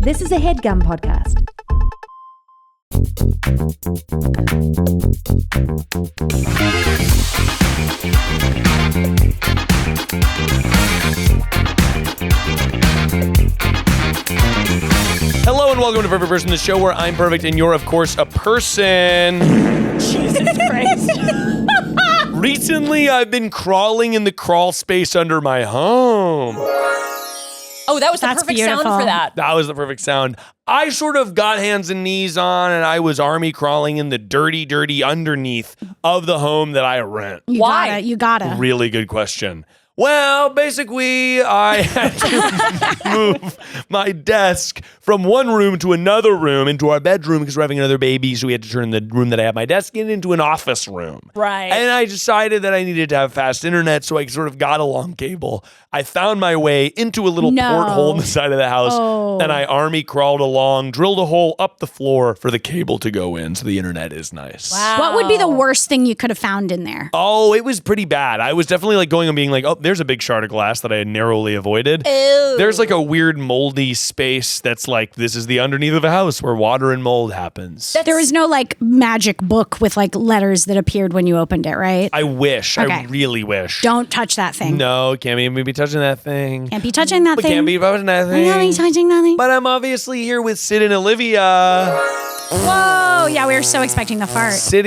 This is a Headgum podcast. Hello and welcome to Perfect Person, the show where I'm perfect and you're, of course, a person. Jesus Christ. Recently, I've been crawling in the crawl space under my home. Oh, that was the perfect sound for that. That was the perfect sound. I sort of got hands and knees on and I was army crawling in the dirty underneath of the home that I rent. Why? You gotta. Really good question. Well, basically, I had to move my desk from one room to another room into our bedroom because we're having another baby, so we had to turn the room that I have my desk in into an office room. Right. And I decided that I needed to have fast internet, so I sort of got a long cable. I found my way into a little porthole in the side of the house, and I army crawled along, drilled a hole up the floor for the cable to go in, so the internet is nice. Wow. What would be the worst thing you could have found in there? Oh, it was pretty bad. I was definitely like going and being like, oh, there's a big shard of glass that I had narrowly avoided. Ew. There's like a weird moldy space that's like, this is the underneath of a house where water and mold happens. There was no like magic book with like letters that appeared when you opened it, right? I wish. Okay. I really wish. Don't touch that thing. No, can't even be touching that thing. Can't be touching that thing. Can't be touching that thing. Can't be touching that thing. But I'm obviously here with Syd and Olivia. Whoa, yeah, we were so expecting the fart. Syd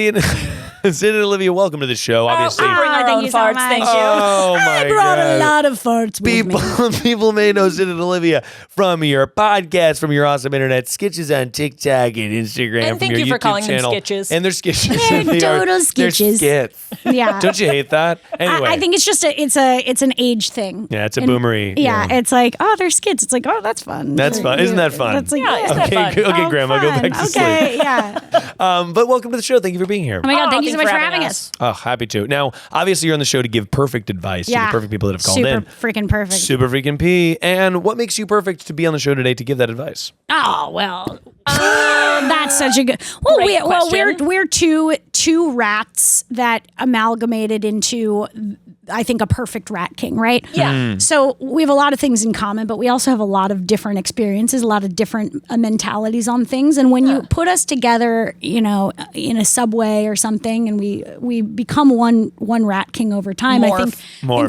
and Olivia, welcome to the show. Obviously. We bring our thank own you so farts, much. thank you. Oh my I brought God. a lot of farts with me. People may know Syd and Olivia from your podcast, from your awesome internet sketches on TikTok and Instagram. And from thank your you for YouTube calling them channel. sketches. And they're sketches. They're They are- total sketches. They're skits. Yeah. Don't you hate that? Anyway. I think it's just it's an age thing. Yeah, it's a boomery. Yeah, it's like, oh, they're skits. It's like, oh, that's fun. That's fun. Isn't that fun? That's like, Yeah, isn't that Okay, fun? okay, oh, Grandma, go fun. back to Okay, yeah. But welcome to the show. Thank you for being here. Oh my God, thank you so thanks much for having us. Oh, happy to. Now, obviously, you're on the show to give perfect advice to the Yeah. perfect people that have called Super in. freaking perfect. Super freaking P. And what makes you perfect to be on the show today to give that advice? Oh well, that's such a good. Well, Great question. we're two rats that amalgamated into, I think, a perfect rat king, right? Yeah. So we have a lot of things in common, but we also have a lot of different experiences, a lot of different mentalities on things. And when you put us together, you know, in a subway or something, and we become one rat king over time, I think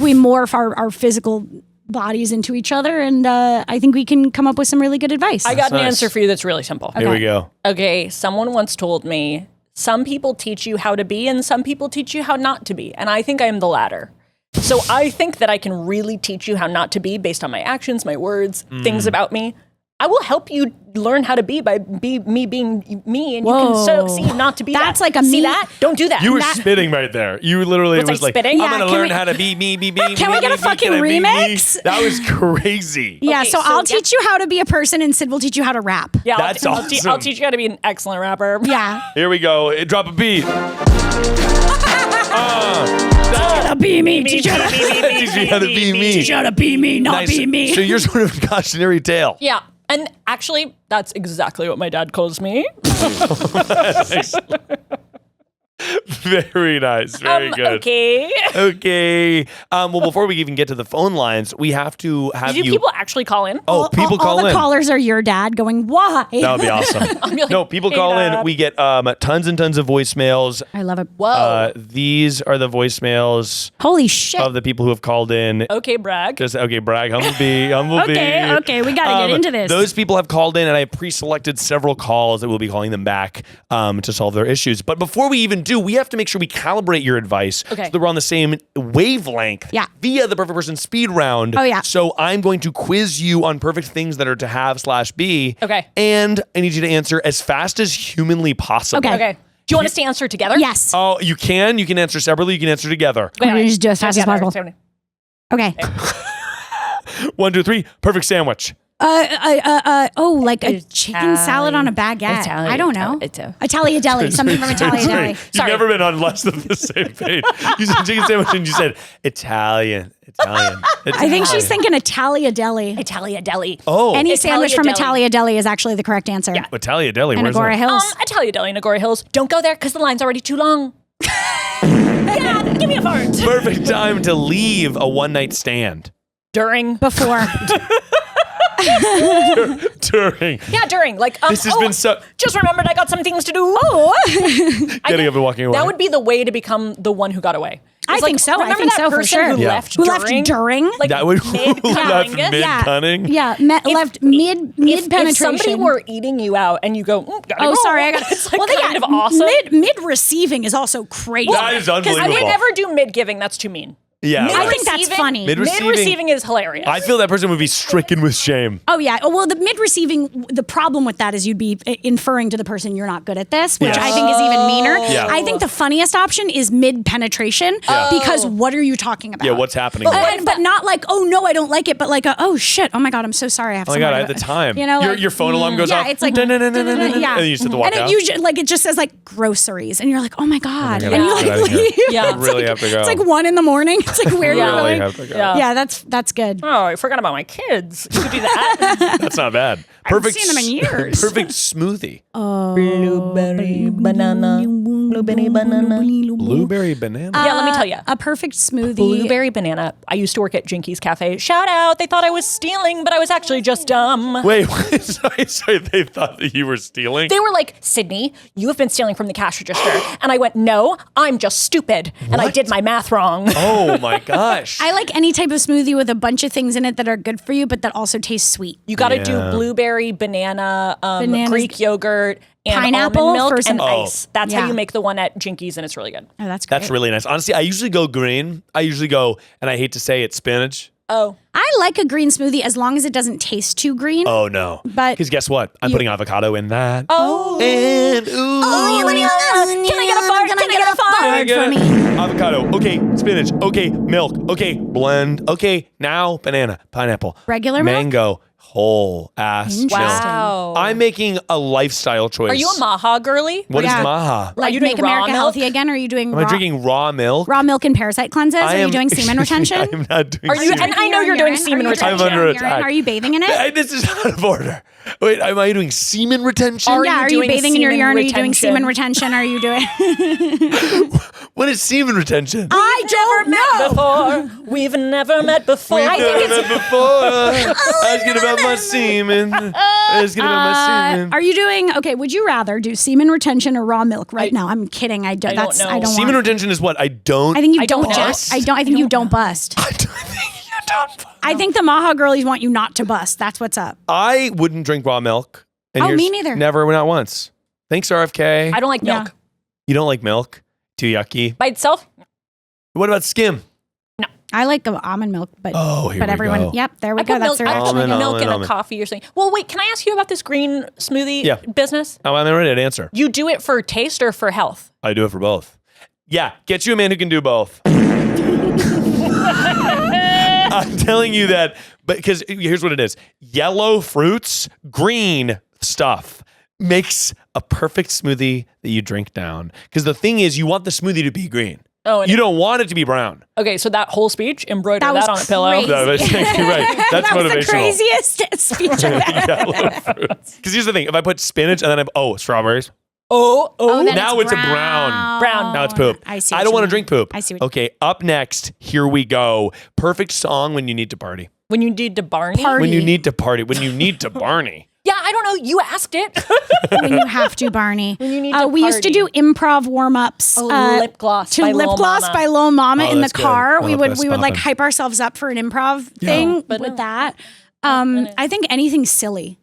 we morph our physical bodies into each other, and I think we can come up with some really good advice. I got an nice. answer for you that's really simple. Here we go. Okay, someone once told me, some people teach you how to be and some people teach you how not to be. And I think I am the latter. So I think that I can really teach you how not to be based on my actions, my words, things about me. I will help you learn how to be by me being me, and you can see not to be That's that. like a see me- that? Don't do that. You were spitting right there. You literally Was I was like, spitting? I'm Yeah, going to can learn we- how to be me. Can we get a fucking remix? That was crazy. Yeah, Okay, so so I'll yeah. teach you how to be a person, and Sid will teach you how to rap. Yeah, That's I'll awesome. teach you how to be an excellent rapper. Yeah. Here we go. Drop a beat. How to be me, teach you how to Teach me how to be me. teach you how to be me, not Nice. be me. So you're sort of a cautionary tale. Yeah. And actually, that's exactly what my dad calls me. Very nice. Very good. Okay. Okay. Well, before we even get to the phone lines, we have to have Do you. people actually call in? Oh, people all call the in. callers are your dad going, why? That would be awesome. like, No, people "Hey, call in. Dad." We get tons and tons of voicemails. I love it. Whoa. These are the voicemails Holy shit. of the people who have called in. Okay, brag. Just okay, brag, humble bee. Okay, we gotta get into this. Those people have called in, and I have pre-selected several calls that we'll be calling them back to solve their issues. But before we even do, we have to make sure we calibrate your advice Okay. so that we're on the same wavelength Yeah. via the Perfect Person speed round. Oh, yeah. So I'm going to quiz you on perfect things that are to have/be. Okay. And I need you to answer as fast as humanly possible. Okay. Okay. Do you want us to answer together? Yes. Oh, you can. You can answer separately. You can answer together. I'm gonna just do as fast as Together. possible. Okay. 1, 2, 3. Perfect sandwich. Oh, like a chicken salad on a baguette. I don't know. Italia Deli, something from Italia Deli. You've never been on less than the same page. You said chicken sandwich and you said Italian. I think she's thinking Italia Deli. Italia Deli. Oh, Any sandwich from Deli. Italia Deli is actually the correct answer. Yeah. Italia Deli. And Where's Agora that? Hills. Italia Deli in Agora Hills. Don't go there because the line's already too long. Dad, give me a fart. Perfect time to leave a one-night stand. During. Before. during. Yeah, during. Like, This has been so. Just remembered I got some things to do. Oh, Getting up and walking away. That would be the way to become the one who got away. I It's think like, so. I remember think that so, for person sure. Who Yeah. left who during? left during? Like that would mid-cunning. left mid-cunning. Left mid penetration. If somebody were eating you out and you go, gotta Oh, go. sorry, I got It's like kind of awesome. Mid receiving is also crazy. That is I unbelievable. would never do mid-giving. That's too mean. Yeah. I think that's funny. Mid-receiving is hilarious. I feel that person would be stricken with shame. Oh yeah. Well, the mid receiving. The problem with that is you'd be inferring to the person you're not good at this, which Yes. I think is even meaner. Yeah. I think the funniest option is mid penetration because what are you talking about? Yeah, what's happening? But not like, oh no, I don't like it, but like, oh shit, oh my god, I'm so sorry. I have. Oh my God, I had the time. You know, your phone alarm goes off. Yeah, it's like yeah. yeah, And then you just have to walk and it out. usually like it just says like groceries, and you're like, oh my god, God, and you I gotta like get out of here. leave. Yeah. I really have to go. It's like 1 a.m. It's like where Yeah. you're really going. have to go. Yeah, that's good. Oh, I forgot about my kids. You could do that. That's not bad. haven't seen them in years. Perfect smoothie. Blueberry banana. Blueberry banana. Blueberry banana. Yeah, let me tell you. A perfect smoothie. Blueberry banana. I used to work at Jinkies Cafe. Shout out. They thought I was stealing, but I was actually just dumb. Wait, sorry. They thought that you were stealing. They were like, Sydney, you have been stealing from the cash register. And I went, no, I'm just stupid. And I What? did my math wrong. Oh my gosh. I like any type of smoothie with a bunch of things in it that are good for you, but that also taste sweet. You got to Yeah. do blueberry, banana, Bananas, Greek yogurt, and pineapple almond milk for some- and ice. That's Yeah. how you make the one at Jinkies, and it's really good. Oh, that's great. That's really nice. Honestly, I usually go green. I usually go, and I hate to say it, spinach. Oh, I like a green smoothie as long as it doesn't taste too green. Oh no. But- because guess what? I'm putting avocado in that. oh, And ooh. Can I get a fart? Can I get a fart? Get for it. me. Avocado. Okay, spinach. Okay, milk. Okay, blend. Okay, now banana, pineapple, Regular milk? mango, whole ass milk. Interesting. Wow. I'm making a lifestyle choice. Are you a Maha girly? What is Yeah. maha? Like you doing make raw America milk? healthy again? Or are you doing Am I drinking raw milk? raw milk and parasite cleanses? Are you doing semen retention? I'm not doing Are you? semen. And I know you're doing semen I'm retention. under attack. Are you bathing in it? This is out of order. Wait, am I doing semen retention? Are yeah, you are you doing bathing in your semen urine? Are you doing retention? semen retention? Are you doing? What is semen retention? I don't know. Before we've never met before. We've I think never it's met before. Asking about my semen. Asking about my semen. Are you doing okay? Would you rather do semen retention or raw milk right now? I'm kidding. I don't. I don't That's know. I don't Semen want. retention is what? I don't. I think you I don't don't just. know. I think you don't bust. I don't think you don't. I think the Maha girlies want you not to bust. That's what's up. I wouldn't drink raw milk. And Oh, here's- me neither. Never, not once. Thanks, RFK. I don't like milk You don't like milk? Too yucky. by itself. What about skim? I like the almond milk, but Oh, here but we everyone. go. Yep, there we I go. put That's milk, the I put reaction. Almond, milk in almond. a coffee or something. Well, wait, can I ask you about this green smoothie Yeah. business? Oh, I'm ready to answer. You do it for taste or for health? I do it for both. Yeah, get you a man who can do both. I'm telling you that, but because here's what it is: yellow fruits, green stuff makes a perfect smoothie that you drink down. Because the thing is, you want the smoothie to be green. Oh, and You don't want it to be brown. okay. So that whole speech, embroider That was that on a pillow. crazy. No, that's exactly right. That's That was the motivational. craziest speech I've ever. Because here's the thing: if I put spinach and then strawberries, Oh, then now it's a brown. Brown. now it's poop. I see. I what don't you want to mean. drink poop. I see what- Okay, up next, here we go. Perfect song when you need to party. when you need to Barney. Party. When you need to party. When you need to Barney. Yeah, I don't know. You asked it. When you have to, Barney. When you need to we used to do improv warm ups. Lip gloss to by lip Lil gloss Mama. by Lil Mama Oh, in the that's good. car. I We love would that we would like stomping. hype ourselves up for an improv thing But with no. that. I think anything silly.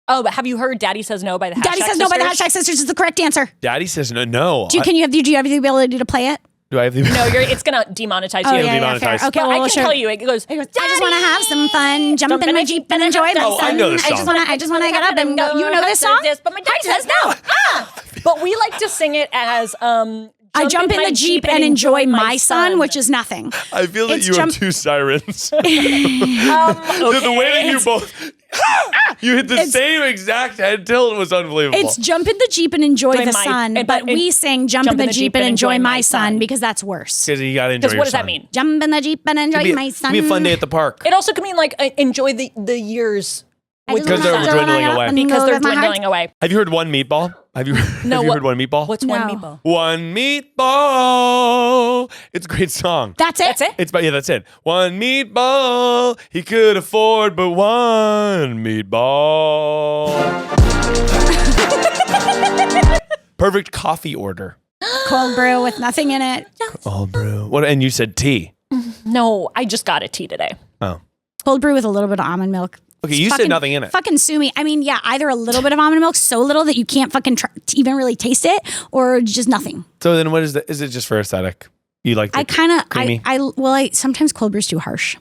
Oh, but have you heard "Daddy Says No" by the Hashtag Daddy says no by the Sisters? hashtag sisters is the correct answer. Daddy says no. No. Do you have the ability to play it? Do I have the No, it's gonna demonetize Oh you. yeah, demonetized. fair. Okay, But well, I we'll can show- tell you, it goes. I just want to have some fun, jump in my Jeep and enjoy my Oh, I sun. know this I song. just want to get up and go. You know this song? But my dad says no. But we like to sing it as I jump in the Jeep and enjoy my sun, which is nothing. I feel that It's you jump- have two sirens. The way that you both you hit the same exact head tilt was unbelievable. It's jump in the Jeep and enjoy Enjoy the my- sun, and- but and- we sing jump in the Jeep and enjoy my sun because that's worse. because you gotta enjoy Because your what does that son. mean? Jump in the Jeep and enjoy It'd my be sun. a fun day at the park. It also could mean like enjoy the years Because they're dwindling away. Because they're dwindling away. Have you heard one meatball? Have you heard one meatball? What's one meatball? One meatball. It's a great song. That's it? That's it? That's it. One meatball. He could afford but one meatball. Perfect coffee order. Cold brew with nothing in it. Cold brew. What? And you said tea. No, I just got a tea today. Oh. Cold brew with a little bit of almond milk. Okay, you said nothing in it. Fucking sue me. I mean, yeah, either a little bit of almond milk, so little that you can't fucking even really taste it, or just nothing. So then what is is it just for aesthetic? You like the creamy? Sometimes cold brew's too harsh.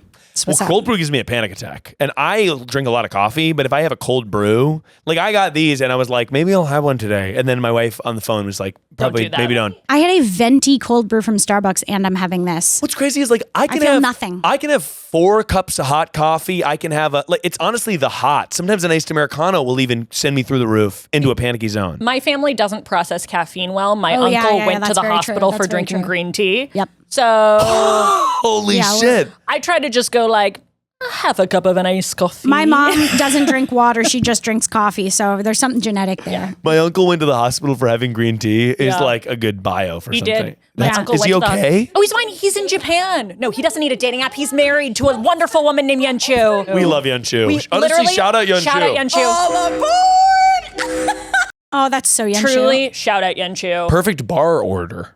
Well, cold brew gives me a panic attack. And I drink a lot of coffee, but if I have a cold brew, like I got these and I was like, maybe I'll have one today. And then my wife on the phone was like, probably, maybe don't. I had a venti cold brew from Starbucks and I'm having this. What's crazy is like, I feel nothing. I can have 4 cups of hot coffee. I can have it's honestly the hot. Sometimes an iced Americano will even send me through the roof into a panicky zone. My family doesn't process caffeine well. My uncle went to the hospital for drinking green tea. Yep. So holy shit. I try to just go like, have a cup of an iced coffee. My mom doesn't drink water. She just drinks coffee. So there's something genetic there. My uncle went to the hospital for having green tea is like a good bio for something. He did. Is he okay? Oh, he's fine. He's in Japan. No, he doesn't need a dating app. He's married to a wonderful woman named Yunchu. We love Yunchu. Honestly, shout out Yunchu. Shout out Yunchu. All aboard! Oh, that's so Yunchu. Truly, shout out Yunchu. Perfect bar order.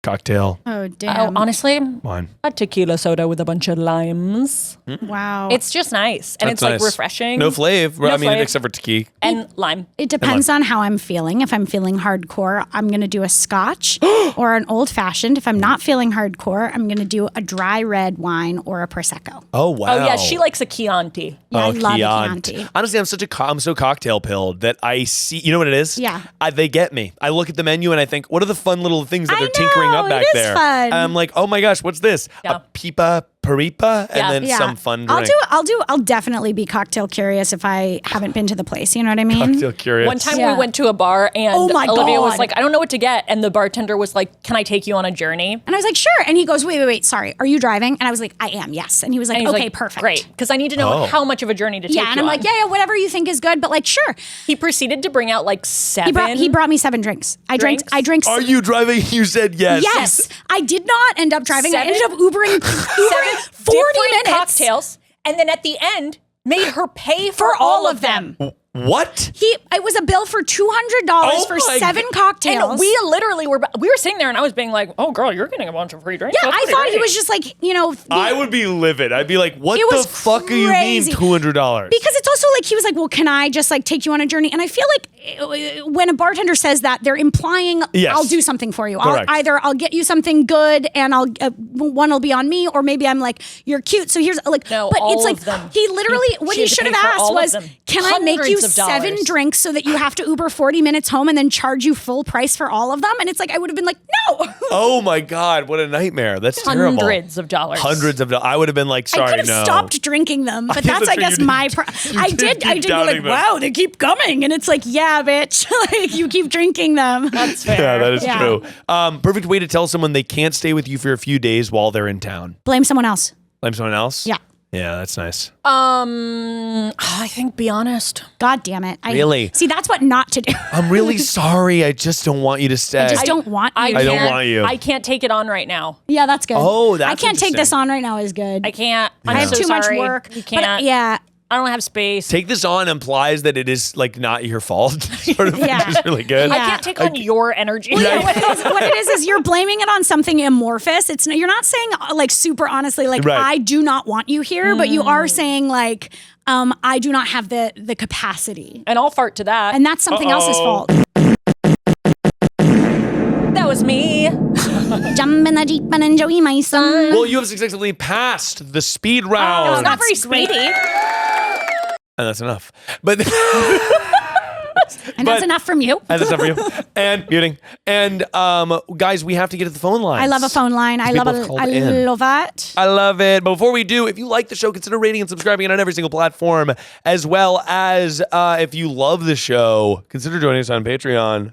Cocktail. Oh, damn. Honestly, wine. a tequila soda with a bunch of limes. Wow. It's just nice. And That's it's like nice. refreshing. No flavor. No I mean, flavor. except for tequila. And lime. It depends on how I'm feeling. If I'm feeling hardcore, I'm going to do a scotch or an old fashioned. If I'm not feeling hardcore, I'm going to do a dry red wine or a Prosecco. Oh, wow. Oh, yeah. She likes a Chianti. Yeah, I love a Chianti. Chianti. Honestly, I'm so cocktail pilled that I see, you know what it is? Yeah. They get me. I look at the menu and I think, what are the fun little things that they're tinkering up back it is there? fun. And I'm like, oh my gosh, what's this? Yeah. A pipa paripa? And then some fun drink. I'll definitely be cocktail curious if I haven't been to the place. You know what I mean? Cocktail curious. One time we went to a bar and Olivia was like, I don't know what to get. And the bartender was like, can I take you on a journey? And I was like, sure. And he goes, wait, sorry. Are you driving? And I was like, I am, yes. And he was like, okay, perfect. Great. Because I need to know how much of a journey to take you and I'm like, yeah, whatever you think is good. But like, sure. He proceeded to bring out like 7. He brought me 7 drinks. I drank. Are you driving? You said yes. Yes. I did not end up driving. I ended up Ubering 40 minutes. Cocktails. And then at the end, made her pay for all of them. What? It was a bill for $200 for 7 cocktails. And we literally were sitting there and I was being like, oh girl, you're getting a bunch of free drinks. Yeah, I thought he was just like, I would be livid. I'd be like, what the fuck crazy. do you mean $200? Because it's also like, he was like, well, can I just like take you on a journey? And I feel like when a bartender says that, they're implying I'll do something for you. I'll get you something good and one will be on me, or maybe I'm like, you're cute. So here's like, no, but all it's like, of them. he literally, what he should have asked was, can I make you 7 drinks so that you have to Uber 40 minutes home and then charge you full price for all of them? And it's like, I would have been like, no. Oh my God, what a nightmare. That's terrible. Hundreds of dollars. I would have been like, sorry, I could have stopped drinking them, but that's I guess my I did go like, wow, they keep coming. And it's like, yeah, bitch. Like, you keep drinking them. That's fair. Yeah, that is true. Perfect way to tell someone they can't stay with you for a few days while they're in town. Blame someone else. Blame someone else? Yeah. Yeah, that's nice. I think be honest. God damn it. Really? See, that's what not to do. I'm really sorry. I just don't want you to stay. I just don't want you. I don't want you. I can't take it on right now. Yeah, that's good. Oh, that's I can't take this on right now is good. I can't. I have so too much sorry. work. You can't. Yeah. I don't have space. Take this on implies that it is like not your fault, sort of, which is really good. I can't take on your energy. What it is you're blaming it on something amorphous. You're not saying like super honestly, like I do not want you here, but you are saying like, I do not have the capacity. And I'll fart to that. And that's something else's fault. That was me. Jump in the Jeep and enjoy my son. Well, you have successfully passed the speed round. It was not very speedy. And that's enough. But and that's enough from you. And that's enough for you. And muting. And guys, we have to get to the phone lines. I love a phone line. I love it. I love it. But before we do, if you like the show, consider rating and subscribing it on every single platform, as well as if you love the show, consider joining us on Patreon.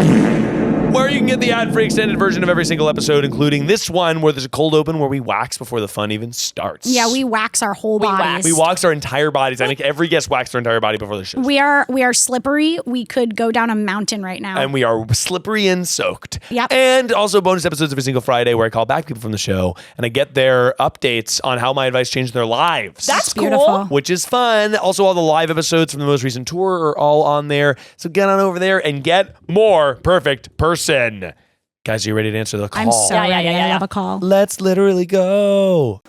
where you can get the ad-free extended version of every single episode, including this one where there's a cold open where we wax before the fun even starts. Yeah, we wax our whole bodies. We wax our entire bodies. I think every guest waxed their entire body before the show. We are slippery. We could go down a mountain right now. And we are slippery and soaked. Yep. And also bonus episodes every single Friday where I call back people from the show and I get their updates on how my advice changed their lives. That's beautiful. cool. Which is fun. Also, all the live episodes from the most recent tour are all on there. So get on over there and get more perfect person. Guys, are you ready to answer the call? I'm so ready. Yeah. I love a call. Let's literally go.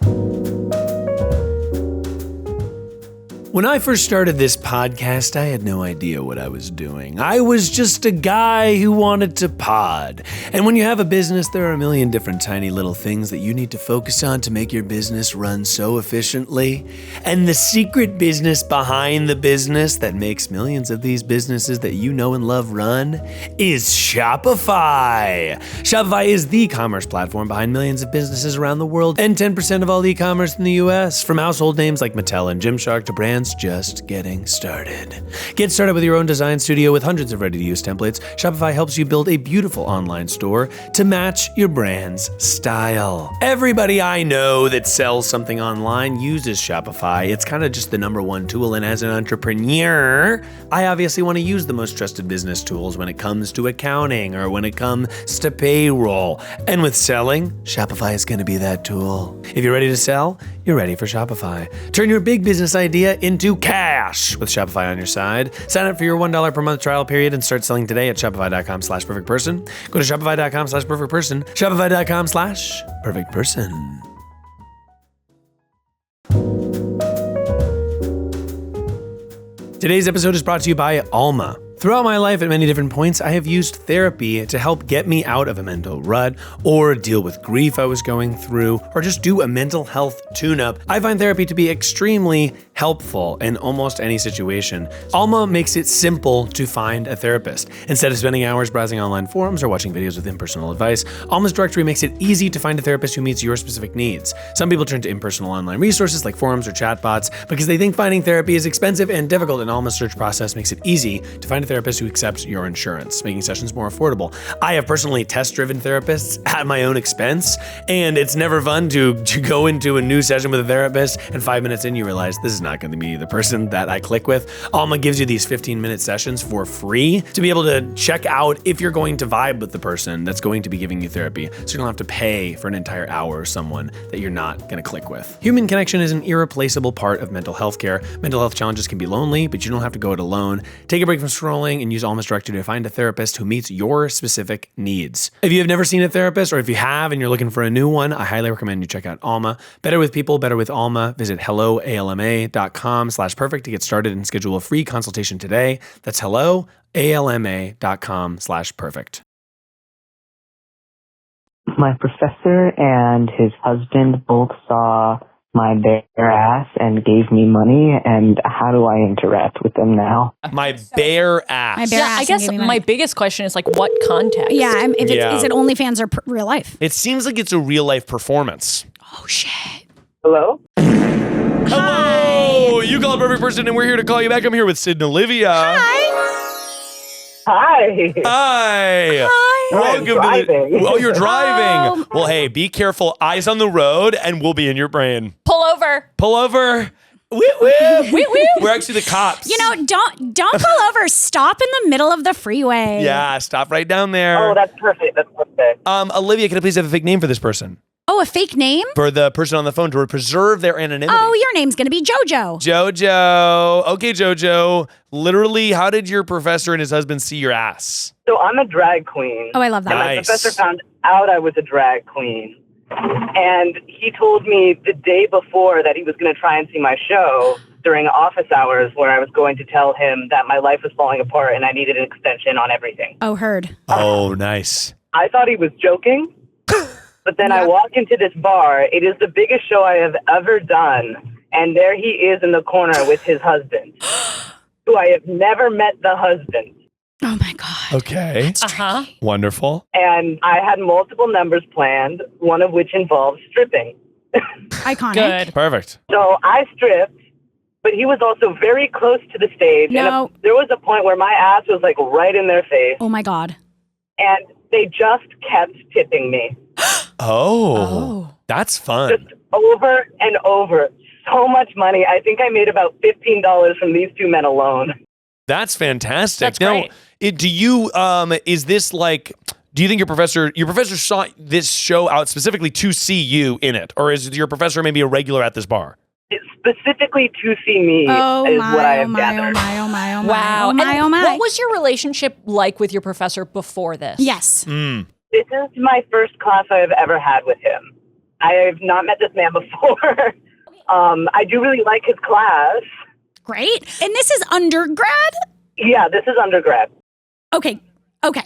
When I first started this podcast, I had no idea what I was doing. I was just a guy who wanted to pod. And when you have a business, there are a million different tiny little things that you need to focus on to make your business run so efficiently. And the secret business behind the business that makes millions of these businesses that you know and love run is Shopify. Shopify is the commerce platform behind millions of businesses around the world and 10% of all e-commerce in the US, from household names like Mattel and Gymshark to brands just getting started. Get started with your own design studio with hundreds of ready-to-use templates. Shopify helps you build a beautiful online store to match your brand's style. Everybody I know that sells something online uses Shopify. It's kind of just the number one tool, and as an entrepreneur, I obviously want to use the most trusted business tools when it comes to accounting or when it comes to payroll. And with selling, Shopify is going to be that tool. If you're ready to sell, you're ready for Shopify. Turn your big business idea into cash with Shopify on your side. Sign up for your $1 per month trial period and start selling today at shopify.com/perfectperson. Go to shopify.com/perfectperson. Shopify.com/perfectperson. Today's episode is brought to you by Alma. Throughout my life, at many different points, I have used therapy to help get me out of a mental rut or deal with grief I was going through or just do a mental health tune-up. I find therapy to be extremely helpful in almost any situation. Alma makes it simple to find a therapist. Instead of spending hours browsing online forums or watching videos with impersonal advice, Alma's directory makes it easy to find a therapist who meets your specific needs. Some people turn to impersonal online resources like forums or chatbots because they think finding therapy is expensive and difficult, and Alma's search process makes it easy to find a therapist who accepts your insurance, making sessions more affordable. I have personally test-driven therapists at my own expense, and it's never fun to go into a new session with a therapist and 5 minutes in you realize this is not going to be the person that I click with. Alma gives you these 15-minute sessions for free to be able to check out if you're going to vibe with the person that's going to be giving you therapy, so you don't have to pay for an entire hour of someone that you're not going to click with. Human connection is an irreplaceable part of mental health care. Mental health challenges can be lonely, but you don't have to go it alone. Take a break from scrolling and use Alma's directory to find a therapist who meets your specific needs. If you have never seen a therapist, or if you have and you're looking for a new one, I highly recommend you check out Alma. Better with people, better with Alma. Visit helloalma.com/perfect to get started and schedule a free consultation today. That's helloalma.com/perfect. My professor and his husband both saw my bare ass and gave me money, and how do I interact with them now? My bare ass. My bare ass I and guess gave me money. my biggest question is like, what context? Yeah, is it OnlyFans or real life? It seems like it's a real life performance. Oh shit. Hello? Hello! You called Perfect Person and we're here to call you back. I'm here with Syd and Olivia. Hi. Hi. Hi. I'm driving. Oh, you're driving. Oh. Well, hey, be careful. Eyes on the road and we'll be in your brain. Pull over. Pull over. Woo woo. Woo woo. We're actually the cops. You know, don't pull over. Stop in the middle of the freeway. Yeah, stop right down there. Oh, that's perfect. That's perfect. Olivia, can I please have a fake name for this person? Oh, a fake name? For the person on the phone to preserve their anonymity. Oh, your name's gonna be JoJo. JoJo. Okay, JoJo. Literally, how did your professor and his husband see your ass? So I'm a drag queen. Oh, I love that. And my Nice. professor found out I was a drag queen. And he told me the day before that he was going to try and see my show during office hours, where I was going to tell him that my life was falling apart and I needed an extension on everything. Oh, heard. Oh, nice. I thought he was joking, but then I walk into this bar. It is the biggest show I have ever done. And there he is in the corner with his husband, who I have never met the husband. Oh my God. Okay. Uh-huh. Wonderful. And I had multiple numbers planned, one of which involved stripping. Iconic. Good. Perfect. So I stripped, but he was also very close to the stage. No. And there was a point where my ass was like right in their face. Oh my God. And they just kept tipping me. Oh, that's fun. Just over and over. So much money. I think I made about $15 from these two men alone. That's fantastic. That's great. Do you, is this like, do you think your professor sought this show out specifically to see you in it? Or is your professor maybe a regular at this bar? It's specifically to see me is what I have gathered. Wow. What was your relationship like with your professor before this? Yes. This is my first class I have ever had with him. I have not met this man before. I do really like his class. Great. And this is undergrad? Yeah, this is undergrad. Okay. Okay.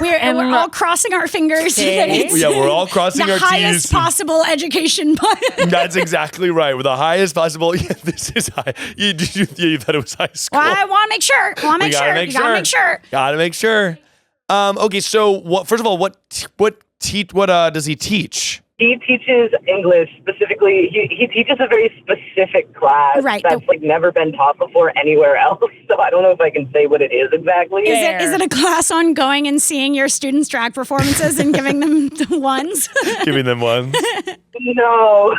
We're all crossing our fingers. That it's Yeah, we're all crossing the our highest T's. possible education. That's exactly right. With the highest possible. Yeah, this is high. You thought it was high school. Well, I want to make sure. Gotta make sure. Okay, so first of all, what does he teach? He teaches English specifically. He teaches a very specific class that's like never been taught before anywhere else. So I don't know if I can say what it is exactly. Is it a class on going and seeing your students' drag performances and giving them ones? Giving them ones? No.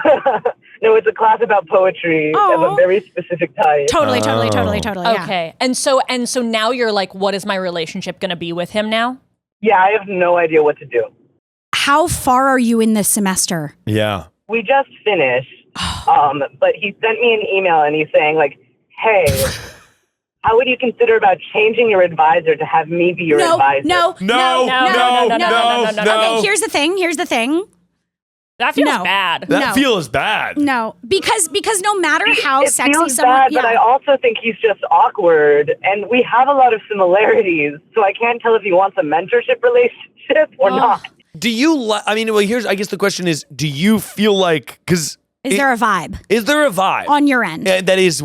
No, it's a class about poetry of a very specific type. Totally. Okay. Yeah. And so now you're like, what is my relationship going to be with him now? Yeah, I have no idea what to do. How far are you in this semester? Yeah. We just finished, but he sent me an email and he's saying like, hey, how would you consider about changing your advisor to have me be your advisor? No. Okay, here's the thing. That feels bad. That feels bad. No, because no matter how sexy feels someone, bad, but I also think he's just awkward, and we have a lot of similarities, so I can't tell if he wants a mentorship relationship or not. Do you? I guess the question is: do you feel like? Because is there a vibe? Is there a vibe on your end? That is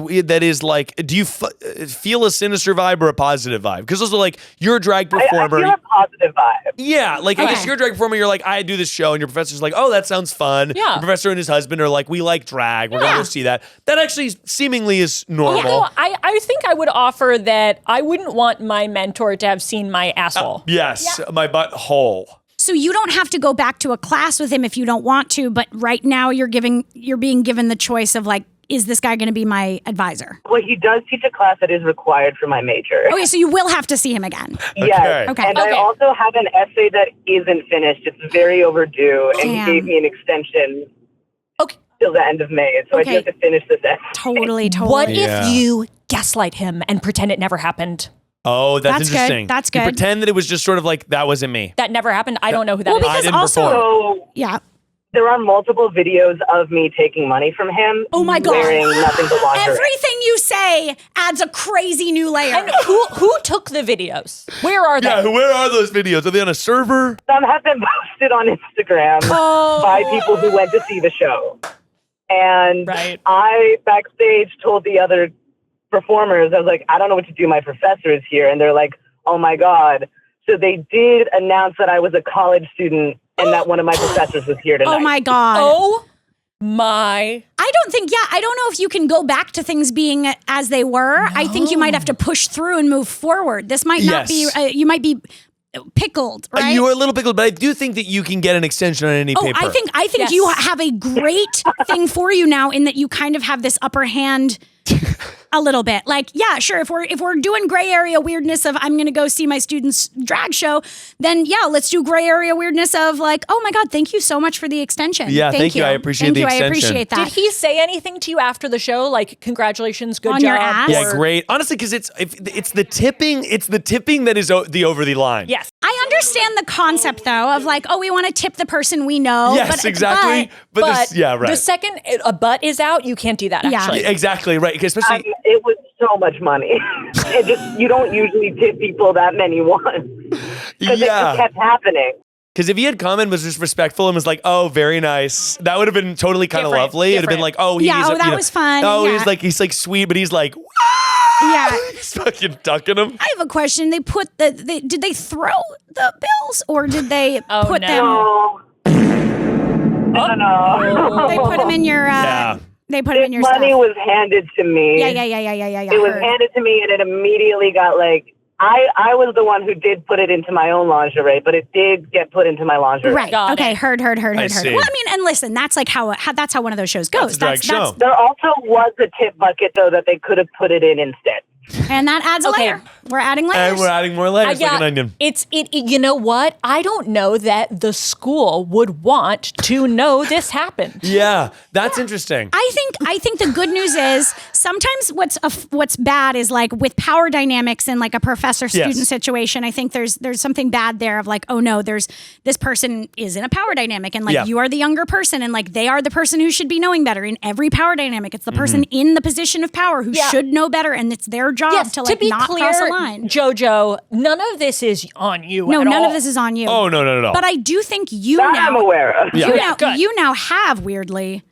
like? Do you feel a sinister vibe or a positive vibe? Because also, like, you're a drag performer. I feel a positive vibe. Yeah, like I guess you're a drag performer. You're like, I do this show, and your professor's like, oh, that sounds fun. Yeah. Your professor and his husband are like, we like drag. We're gonna go see that. That actually seemingly is normal. No, I think I would offer that I wouldn't want my mentor to have seen my asshole. Yes, my butthole. So you don't have to go back to a class with him if you don't want to, but right now you're being given the choice of like, is this guy going to be my advisor? Well, he does teach a class that is required for my major. Okay, so you will have to see him again. Yes. Okay. And I also have an essay that isn't finished. It's very overdue, and he gave me an extension till the end of May, so I do have to finish this essay. Totally. What if you gaslight him and pretend it never happened? Oh, that's interesting. Good. That's good. You pretend that it was just sort of like, that wasn't me. That never happened. I don't know who that is. Because I didn't also, perform. There are multiple videos of me taking money from him. Oh my God. Wearing nothing but lingerie. Everything you say adds a crazy new layer. And who took the videos? Where are they? Yeah, where are those videos? Are they on a server? Some have been posted on Instagram by people who went to see the show. And I, backstage, told the other performers, I was like, I don't know what to do. My professor is here. And they're like, oh my God. So they did announce that I was a college student and that one of my professors was here tonight. Oh my God. Oh my. I don't know if you can go back to things being as they were. No. I think you might have to push through and move forward. This might not be, you might be pickled, right? You are a little pickled, but I do think that you can get an extension on any paper. I think you have a great thing for you now in that you kind of have this upper hand a little bit. Like, yeah, sure. If we're doing gray area weirdness of I'm going to go see my student's drag show, then yeah, let's do gray area weirdness of like, oh my God, thank you so much for the extension. Yeah, thank you. I appreciate the extension. I appreciate that. Did he say anything to you after the show? Like, congratulations, good on job. Your ass? Yeah, great. Honestly, because it's the tipping. It's the tipping that is the over the line. Yes. I understand the concept though of like, oh, we want to tip the person we know. Yes, exactly. But the second a butt is out, you can't do that. Actually, yeah, exactly right. Especially it was so much money. You don't usually tip people that many once. Because it just kept happening. Because if he had come and was just respectful and was like, "Oh, very nice," that would have been totally kind of lovely. It'd have been like, "Oh, that was fun." Oh, he's like sweet, but he's like, yeah, he's fucking ducking him. I have a question. They put did they throw the bills or did they put them? No. They put them in your. They put it in your money stuff. was handed to me. Yeah. It was handed to me, and it immediately got like I was the one who did put it into my own lingerie, but it did get put into my lingerie. Right. Okay. Heard. I Well, see. I mean, and listen, that's like how that's how one of those shows goes. That's a drag show. There also was a tip bucket, though, that they could have put it in instead. And that adds a layer. We're adding layers. And we're adding more layers like an onion. You know what? I don't know that the school would want to know this happened. Yeah, that's interesting. I think the good news is sometimes what's bad is like with power dynamics in like a professor-student situation. I think there's something bad there of like, oh no, there's this person is in a power dynamic and like you are the younger person and like they are the person who should be knowing better. In every power dynamic, it's the person in the position of power who should know better, and it's their job to like not cross a line. Jojo, none of this is on you. No, at none all. of this is on you. Oh no. But I do think you That now I'm aware of. you now have weirdly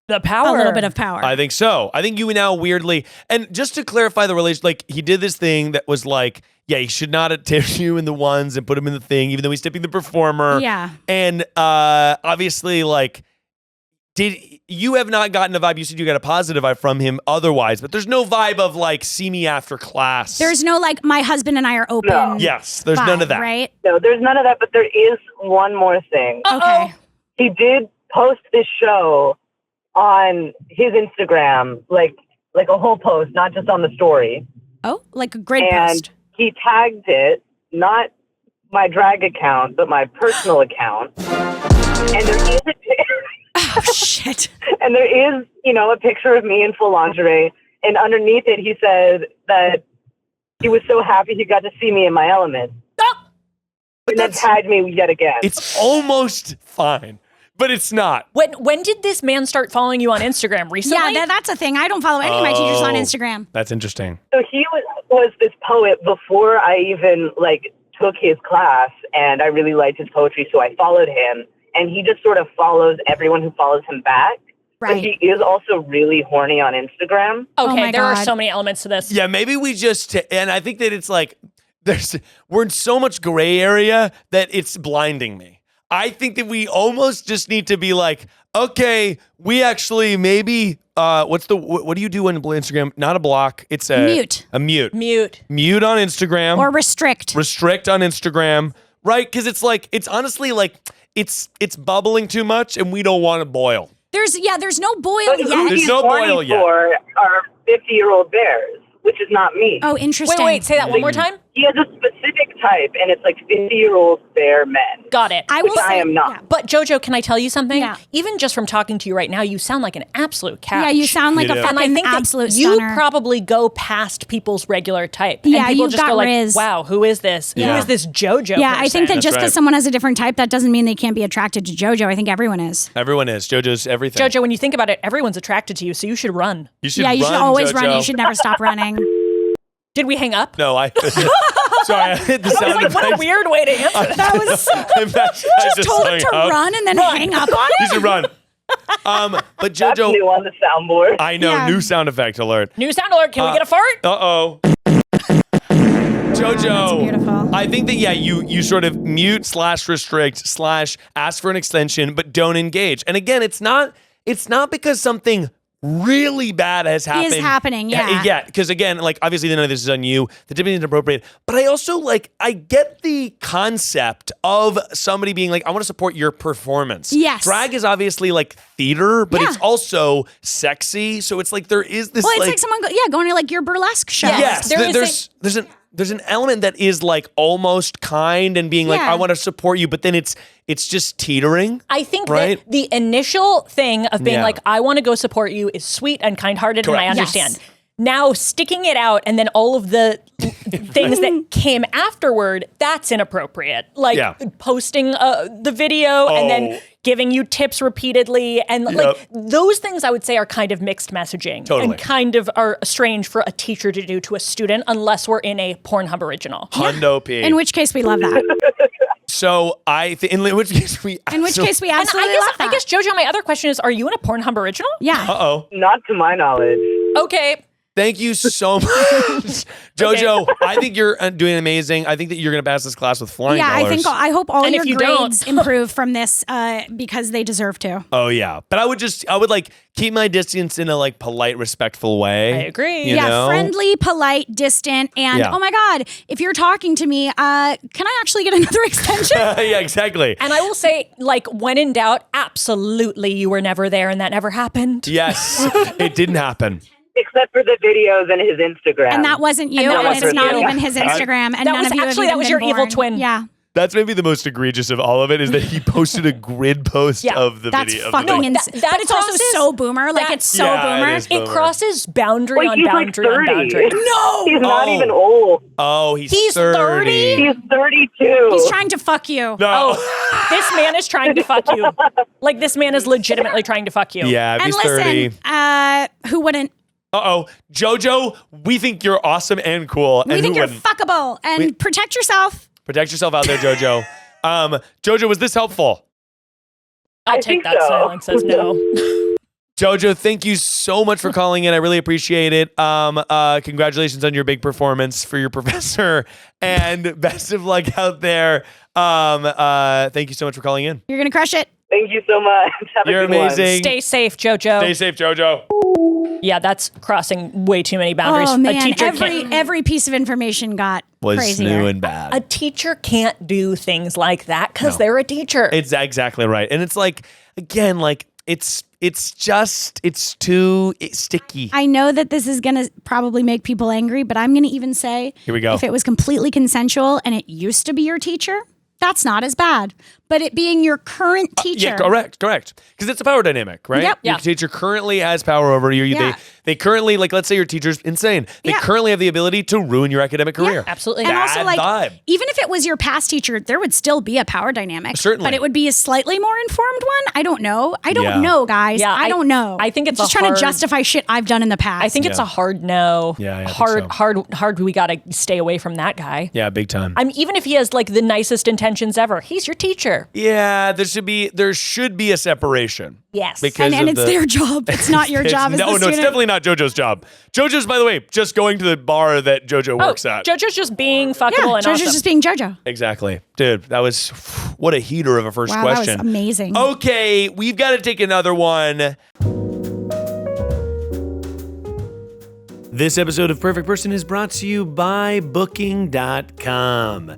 the power. a little bit of power. I think so. I think you now weirdly, and just to clarify the relation, like he did this thing that was like, he should not have tipped you in the ones and put him in the thing, even though he's tipping the performer. Yeah. And obviously, like, you have not gotten a vibe? You said you got a positive vibe from him otherwise, but there's no vibe of like, see me after class. There's no like, my husband and I are open. No. Yes, there's vibe, none of that. Right? No, there's none of that, but there is one more thing. Okay. He did post this show on his Instagram, like a whole post, not just on the story. Oh, like a great And post. he tagged it, not my drag account, but my personal account. And there is Oh shit. and there is, a picture of me in full lingerie. And underneath it, he said that he was so happy he got to see me in my element. But And then tagged me yet again. It's almost fine, but it's not. When did this man start following you on Instagram? Recently? Yeah, that's a thing. I don't follow any of my teachers on Instagram. That's interesting. So he was this poet before I even took his class, and I really liked his poetry, so I followed him. And he just sort of follows everyone who follows him back. Right. But he is also really horny on Instagram. Okay, my there are God. so many elements to this. Yeah, maybe we just, and I think that it's like, we're in so much gray area that it's blinding me. I think that we almost just need to be like, okay, we actually maybe, what do you do on Instagram? Not a block, it's a Mute. A mute. Mute On Instagram. Or restrict. Restrict on Instagram, right? Because it's like, it's honestly like, it's bubbling too much and we don't want to boil. There's no boil But yet. who There's he's no horny boil yet. for are 50-year-old bears, which is not me. Oh, interesting. Wait, say that one more time? He has a specific type, and it's like 50-year-old bear men. Got it. I will Which I say, am not. yeah. But Jojo, can I tell you something? Yeah. Even just from talking to you right now, you sound like an absolute couch. Yeah, you sound like You a do. And I fucking think that absolute you stunner. probably go past people's regular type. Yeah, and people you've just got go like, Riz. wow, who is this? Yeah. Who is this Jojo Yeah, I think that person? just because right. someone has a different type, that doesn't mean they can't be attracted to JoJo. I think everyone is. Everyone is. JoJo's everything. Jojo, when you think about it, everyone's attracted to you, so you should run. You should Yeah, you should always JoJo. run. You should never stop running. Did we hang up? No, sorry, I hit the I was sound like, what a effect. weird way to answer that. That was I told him hung to up. run and then hang up on You it. should run. But That's JoJo, new on the soundboard. I know, Yeah. new sound effect alert. New sound alert. Can we get a fart? Uh-oh. JoJo. That's beautiful. I think that, you sort of mute / restrict / ask for an extension, but don't engage. And again, it's not because something really bad has happened. happening, yeah. Yeah, because again, like, obviously none of this is on you. The tipping is inappropriate. But I also, I get the concept of somebody being like, I want to support your performance. Yes. Drag is obviously, theater, but Yeah. it's also sexy. So it's like, there is this, Well, it's like someone going to your burlesque show. Yes. Yes, there's an element that is almost kind and being like, Yeah. I want to support you, but then it's just teetering. I think Right? that the initial thing of being Yeah. like, I want to go support you is sweet and kind-hearted, and I Correct. understand. Yes. Now, sticking it out and then all of the things that came afterward, that's inappropriate. Like Yeah. posting the video and then giving you tips repeatedly. And those things I would say are kind of mixed messaging. Totally. And kind of are strange for a teacher to do to a student unless we're in a Pornhub original. Hundo P. In which case we love that. So in which case we In which case we And absolutely love that. I guess, Jojo, my other question is, are you in a Pornhub original? Yeah. Uh-oh. Not to my knowledge. Okay. Thank you so much, JoJo. I think you're doing amazing. I think that you're going to pass this class with flying colors. I hope all And your if you grades improve from this because they deserve to. Oh yeah, but I would like keep my distance in a like polite, respectful way. I agree. You know? Friendly, polite, distant, and oh my God, if you're talking to me, can I actually get another extension? Yeah, exactly. And I will say, like, when in doubt, absolutely, you were never there and that never happened. Yes, it didn't happen. Except for the videos and his Instagram. And that wasn't you, and it's not even his Instagram, and none of you have even that was been your evil born. twin. Yeah. That's maybe the most egregious of all of it is that he posted a grid post of the That's video. fucking insane. But it's also so boomer. Like, it's so boomer. It is boomer. It crosses boundary on he's boundary like 30. on boundary. No! He's not even old. Oh, he's 30? He's 32. He's trying to fuck you. No. Oh, this man is trying to fuck you. Like, this man is legitimately trying to fuck you. Yeah, if And he's 30. listen, who wouldn't? Uh-oh. JoJo, we think you're awesome and cool. We and think who you're wouldn't? fuckable, and protect yourself. Protect yourself out there, JoJo. JoJo, was this helpful? I'll I take think that so. silence as no. JoJo, thank you so much for calling in. I really appreciate it. Congratulations on your big performance for your professor, and best of luck out there. Thank you so much for calling in. You're gonna crush it. Thank you so much. Have You're a good amazing. Stay safe, JoJo. Stay safe, JoJo. Yeah, that's crossing way too many boundaries. Oh man, A teacher can't, every piece of information got Was crazier. new and bad. a teacher can't do things like that because they're a teacher. It's exactly right. And it's like, again, like it's too sticky. I know that this is going to probably make people angry, but I'm going to even say, Here we go. if it was completely consensual and it used to be your teacher, that's not as bad. But it being your current teacher. Yeah, correct. Because it's a power dynamic, right? Yep. Your Yeah. teacher currently has power over you. Yeah. They currently, like, let's say your teacher's insane. They Yeah. currently have the ability to ruin your academic career. Absolutely. And Bad also, like, vibe. even if it was your past teacher, there would still be a power dynamic. Certainly. But it would be a slightly more informed one. I don't know. I don't Yeah. know, guys. Yeah, I don't know. I think it's I'm just a trying hard- to justify shit I've done in the past. I think it's a hard no. Yeah, I think hard, so. hard. We got to stay away from that guy. Yeah, big time. I mean, even if he has like the nicest intentions ever, he's your teacher. Yeah, there should be a separation. Yes. Because and of it's their job. It's not your job as the No, student. it's definitely not JoJo's job. JoJo's, by the way, just going to the bar that JoJo works at. JoJo's just being fuckable Yeah, and Georgia's awesome. just being JoJo. Exactly. Dude, that was, what a heater of a first Wow, question. that was amazing. Okay, we've got to take another one. This episode of Perfect Person is brought to you by Booking.com.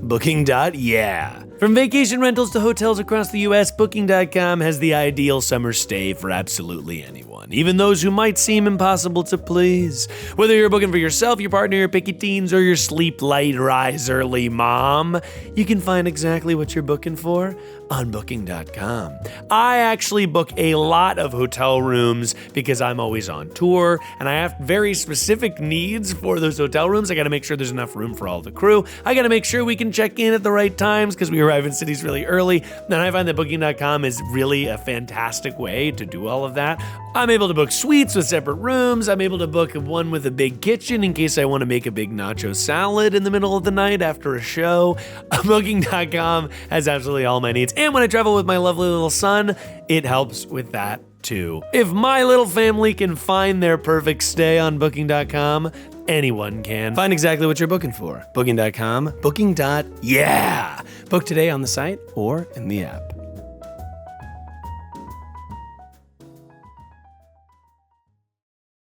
Booking.yeah. From vacation rentals to hotels across the U.S., Booking.com has the ideal summer stay for absolutely anyone, even those who might seem impossible to please. Whether you're booking for yourself, your partner, your picky teens, or your sleep light, rise early mom, you can find exactly what you're booking for on Booking.com. I actually book a lot of hotel rooms because I'm always on tour and I have very specific needs for those hotel rooms. I gotta make sure there's enough room for all the crew. I gotta make sure we can check in at the right times because we arrive in cities really early. And I find that Booking.com is really a fantastic way to do all of that. I'm able to book suites with separate rooms. I'm able to book one with a big kitchen in case I want to make a big nacho salad in the middle of the night after a show. Booking.com has absolutely all my needs. And when I travel with my lovely little son, it helps with that too. If my little family can find their perfect stay on Booking.com, anyone can. Find exactly what you're booking for. Booking.com, Booking.yeah. Book today on the site or in the app.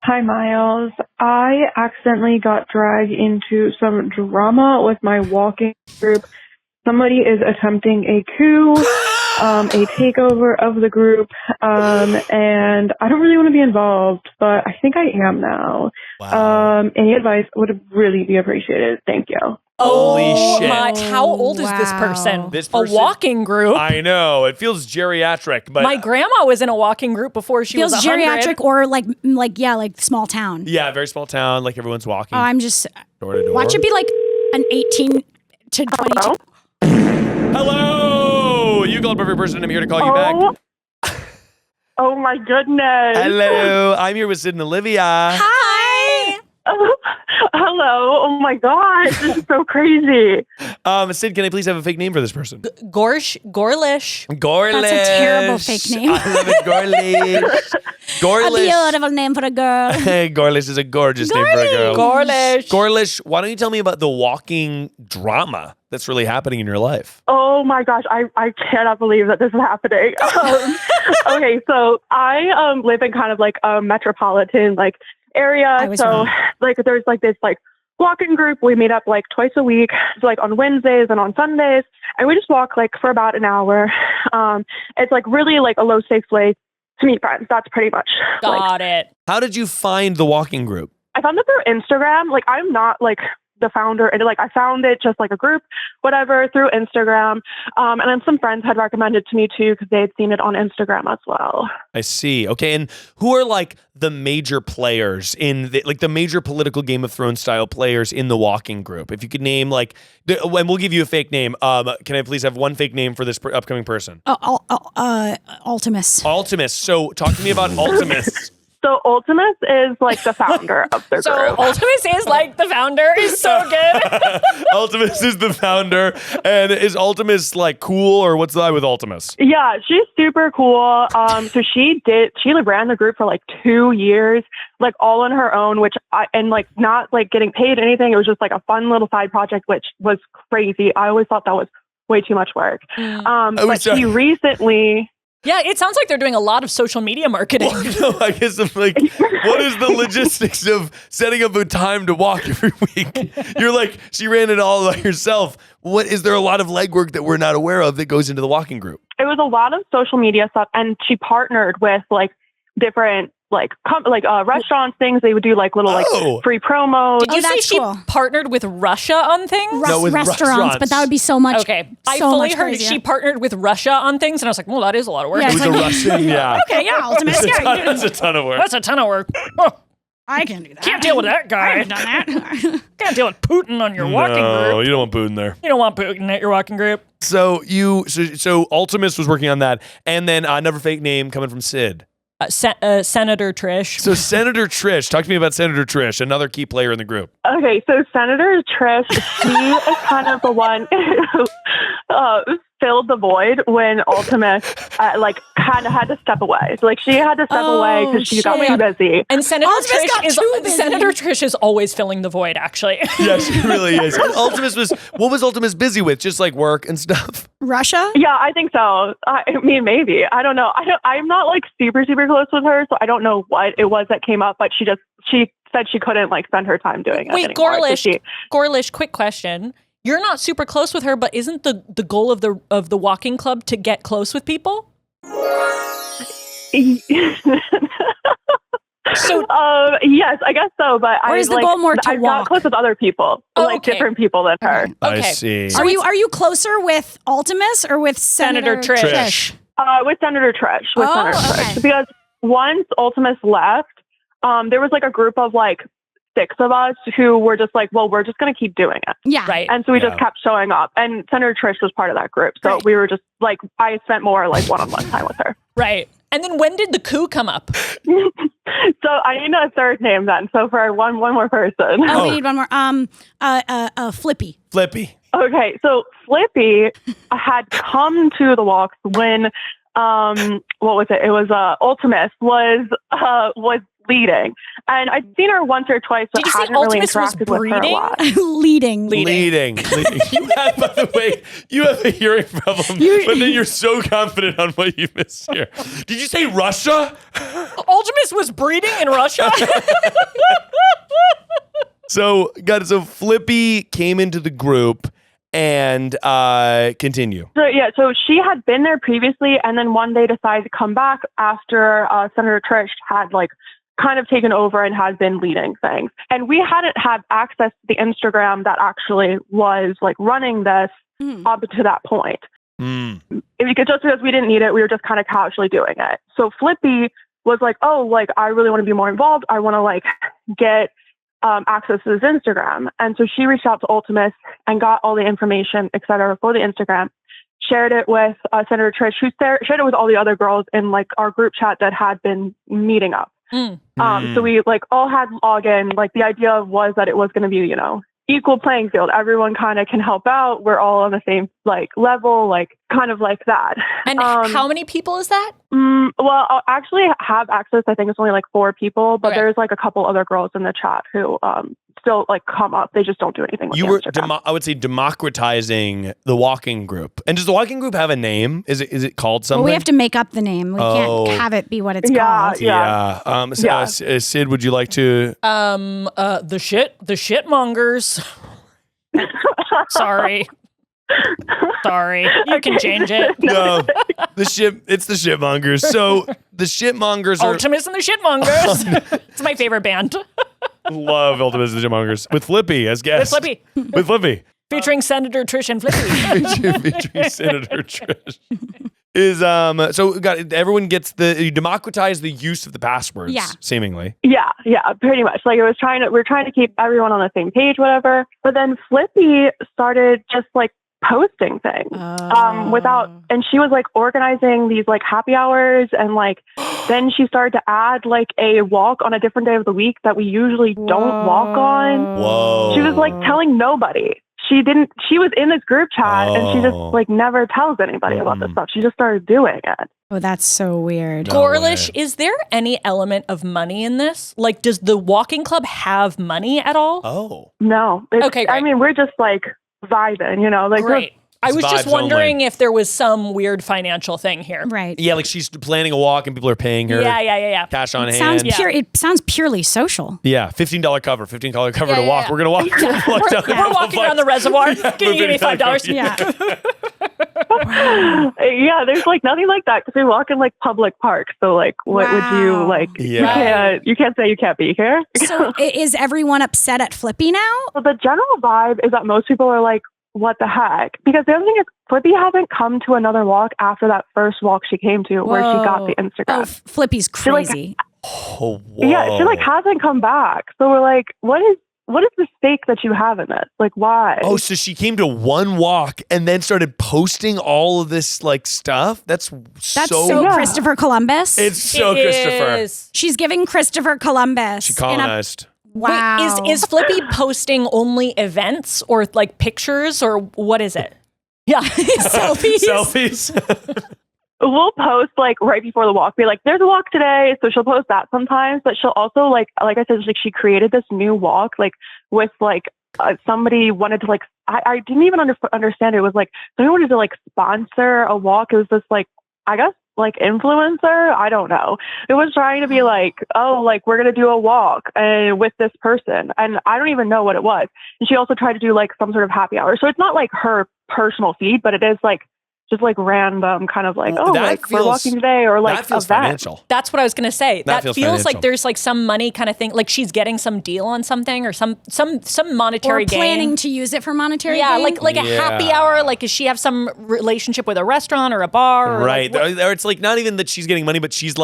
Hi, Miles. I accidentally got dragged into some drama with my walking group. Somebody is attempting a coup, a takeover of the group, and I don't really want to be involved, but I think I am now. Wow. Any advice would really be appreciated. Thank you. Holy shit. How old is this Wow. person? This person- A walking group. I know. It feels geriatric, but My grandma was in a walking group before she Feels was 100. geriatric or like small town. yeah, very small town, like everyone's walking Oh, I'm just door to door. watch it be like an 18 to 22. Hello! You called Perfect Person. I'm here to call you back. Oh my goodness. Hello. I'm here with Syd and Olivia. Hi. Hello. Oh my God, this is so crazy. Sid, can I please have a fake name for this person? Gorlish. Gorlish. That's a terrible fake name. I love it, Gorlish. Gorlish. A beautiful name for a girl. Gorlish is a gorgeous name for a girl. Gorlish. Gorlish, why don't you tell me about the walking drama that's really happening in your life? Oh my gosh, I cannot believe that this is happening. Okay, so I live in kind of like a metropolitan like area. So like there's like this like walking group. We meet up like twice a week, so like on Wednesdays and on Sundays, and we just walk like for about an hour. It's like really like a low stakes way to meet friends. That's pretty much. Got it. How did you find the walking group? I found it through Instagram. Like I'm not like the founder, and like I found it just like a group, whatever, through Instagram. And then some friends had recommended to me too because they had seen it on Instagram as well. I see. Okay, and who are like the major players in the major political Game of Thrones style players in the walking group? If you could name and we'll give you a fake name. Can I please have one fake name for this upcoming person? Ultimus. Ultimus. So talk to me about Ultimus. So Ultimus is like the founder of the So group. Ultimus is like the founder. Is so good. Ultimus is the founder. And is Ultimus like cool, or what's the lie with Ultimus? Yeah, she's super cool. So she ran the group for like 2 years, like all on her own, and like not like getting paid anything. It was just like a fun little side project, which was crazy. I always thought that was way too much work. But she recently... Yeah, it sounds like they're doing a lot of social media marketing. Well, no, I guess I'm like, what is the logistics of setting up a time to walk every week? You're like, she ran it all by herself. What is there a lot of legwork that we're not aware of that goes into the walking group? It was a lot of social media stuff, and she partnered with like different restaurants, things. They would do like little like free promos. Did you say she partnered with Russia on things? No, with restaurants, but that would be so much. Okay, I fully heard she partnered with Russia on things, and I was like, well, that is a lot of work. Yeah, With the Russian, yeah. Okay, yeah, Ultimus. That's a ton of work. That's a ton of work. Oh, I can do that. can't deal with that guy. I haven't done that. Can't deal with Putin on your walking No, group. you don't want Putin there. You don't want Putin at your walking group. So Ultimus was working on that, and then another fake name coming from Sid. Senator Trish. So Senator Trish, talk to me about Senator Trish, another key player in the group. Okay, so Senator Trish, she is kind of the one who filled the void when Ultimus kind of had to step away. So like she had to step away because she got too busy. And Senator Trish is always filling the void, actually. Yeah, she really is. What was Ultimus busy with? Just like work and stuff? Russia? Yeah, I think so. I mean, maybe. I don't know. I'm not like super close with her, so I don't know what it was that came up, but she said she couldn't like spend her time doing it anymore. Gorlish, quick question. You're not super close with her, but isn't the goal of the walking club to get close with people? So yes, I guess so. But or is the goal more to I got close with other people, different people than her. Okay. I see. Are you closer with Ultimus or with Senator Trish? With Senator Trish. Okay. Because once Ultimus left, there was like a group of like 6 of us who were just like, well, we're just going to keep doing it. Yeah. Right. And so we just kept showing up. And Senator Trish was part of that group. So we were just like, I spent more like one-on-one time with her. Right. And then when did the coup come up? So I need a third name then. So for one more person. We need one more. Flippy. Flippy. Okay. So Flippy had come to the walks when, what was it? It was, Ultimus was leading. And I'd seen her once or twice, but hadn't really interacted with her a lot. Leading. You have, by the way, you have a hearing problem, but then you're so confident on what you missed here. Did you say Russia? Ultimus was breeding in Russia? So Flippy came into the group and continue. So she had been there previously, and then one day decided to come back after Senator Trish had like kind of taken over and had been leading things. And we hadn't had access to the Instagram that actually was like running this up to that point. Just because we didn't need it, we were just kind of casually doing it. So Flippy was like, oh, like I really want to be more involved. I want to like get access to this Instagram. And so she reached out to Ultimus and got all the information, et cetera, for the Instagram, shared it with Senator Trish, who shared it with all the other girls in like our group chat that had been meeting up. So we like all had login. Like the idea was that it was going to be, equal playing field. Everyone kind of can help out. We're all on the same like level, like kind of like that. And how many people is that? Well, I'll actually have access. I think it's only like 4 people, but there's like a couple other girls in the chat who still like come up. They just don't do anything with Instagram. I would say democratizing the walking group. And does the walking group have a name? Is it called something? Well, we have to make up the name. We can't have it be what it's called. Yeah. Syd, would you like to? The shitmongers. Sorry. You can change it. No, it's the shitmongers. So the shitmongers are Ultimus and the Shitmongers. It's my favorite band. Love Ultimus and the Shitmongers with Flippy as guest. With Flippy. Featuring Senator Trish and Flippy. Featuring Senator Trish. Everyone gets you democratize the use of the passwords, seemingly. Yeah, pretty much. Like we're trying to keep everyone on the same page, whatever. But then Flippy started just like posting things and she was like organizing these like happy hours, and like then she started to add like a walk on a different day of the week that we usually don't walk on. Whoa. She was like telling nobody. She was in this group chat and she just like never tells anybody about this stuff. She just started doing it. Oh, that's so weird. Gorlish, is there any element of money in this? Like, does the walking club have money at all? Oh. No. Okay, great. I mean, we're just like vibing, you know? Like, great. I was just wondering if there was some weird financial thing here. Right. Yeah, like she's planning a walk and people are paying her. Yeah. Cash on hand. It sounds purely social. Yeah, $15 cover to walk. Yeah. We're going to walk. We're walking around the reservoir. Can you give me $5? Yeah. Yeah, there's like nothing like that because we walk in like public parks. So like, what would you like? Yeah. You can't say you can't be here. So is everyone upset at Flippy now? Well, the general vibe is that most people are like, what the heck? Because the other thing is, Flippy hasn't come to another walk after that first walk she came to where she got the Instagram. Oh, Flippy's crazy. Yeah, she like hasn't come back. So we're like, what is the stake that you have in this? Like, why? Oh, so she came to one walk and then started posting all of this like stuff? That's so Christopher Columbus. It's so Christopher. She's giving Christopher Columbus. She colonized. Wow. Wait, is Flippy posting only events or like pictures or what is it? Yeah. Selfies. We'll post like right before the walk, be like, there's a walk today. So she'll post that sometimes, but she'll also like I said, like she created this new walk, like with like somebody wanted to like, I didn't even understand it. It was like, somebody wanted to like sponsor a walk. It was this like, I guess like influencer. I don't know. It was trying to be like, oh, like we're going to do a walk and with this person. And I don't even know what it was. And she also tried to do like some sort of happy hour. So it's not like her personal feed, but it is like, just like random kind of like, we're walking today or like that feels event. Financial. That's what I was going to say. That feels financial. like there's like some money kind of thing. Like she's getting some deal on something or some monetary gain. Or planning to use it for monetary gain. Like a happy hour. Like does she have some relationship with a restaurant or a bar? Right. Or it's like not even that she's getting money, but she's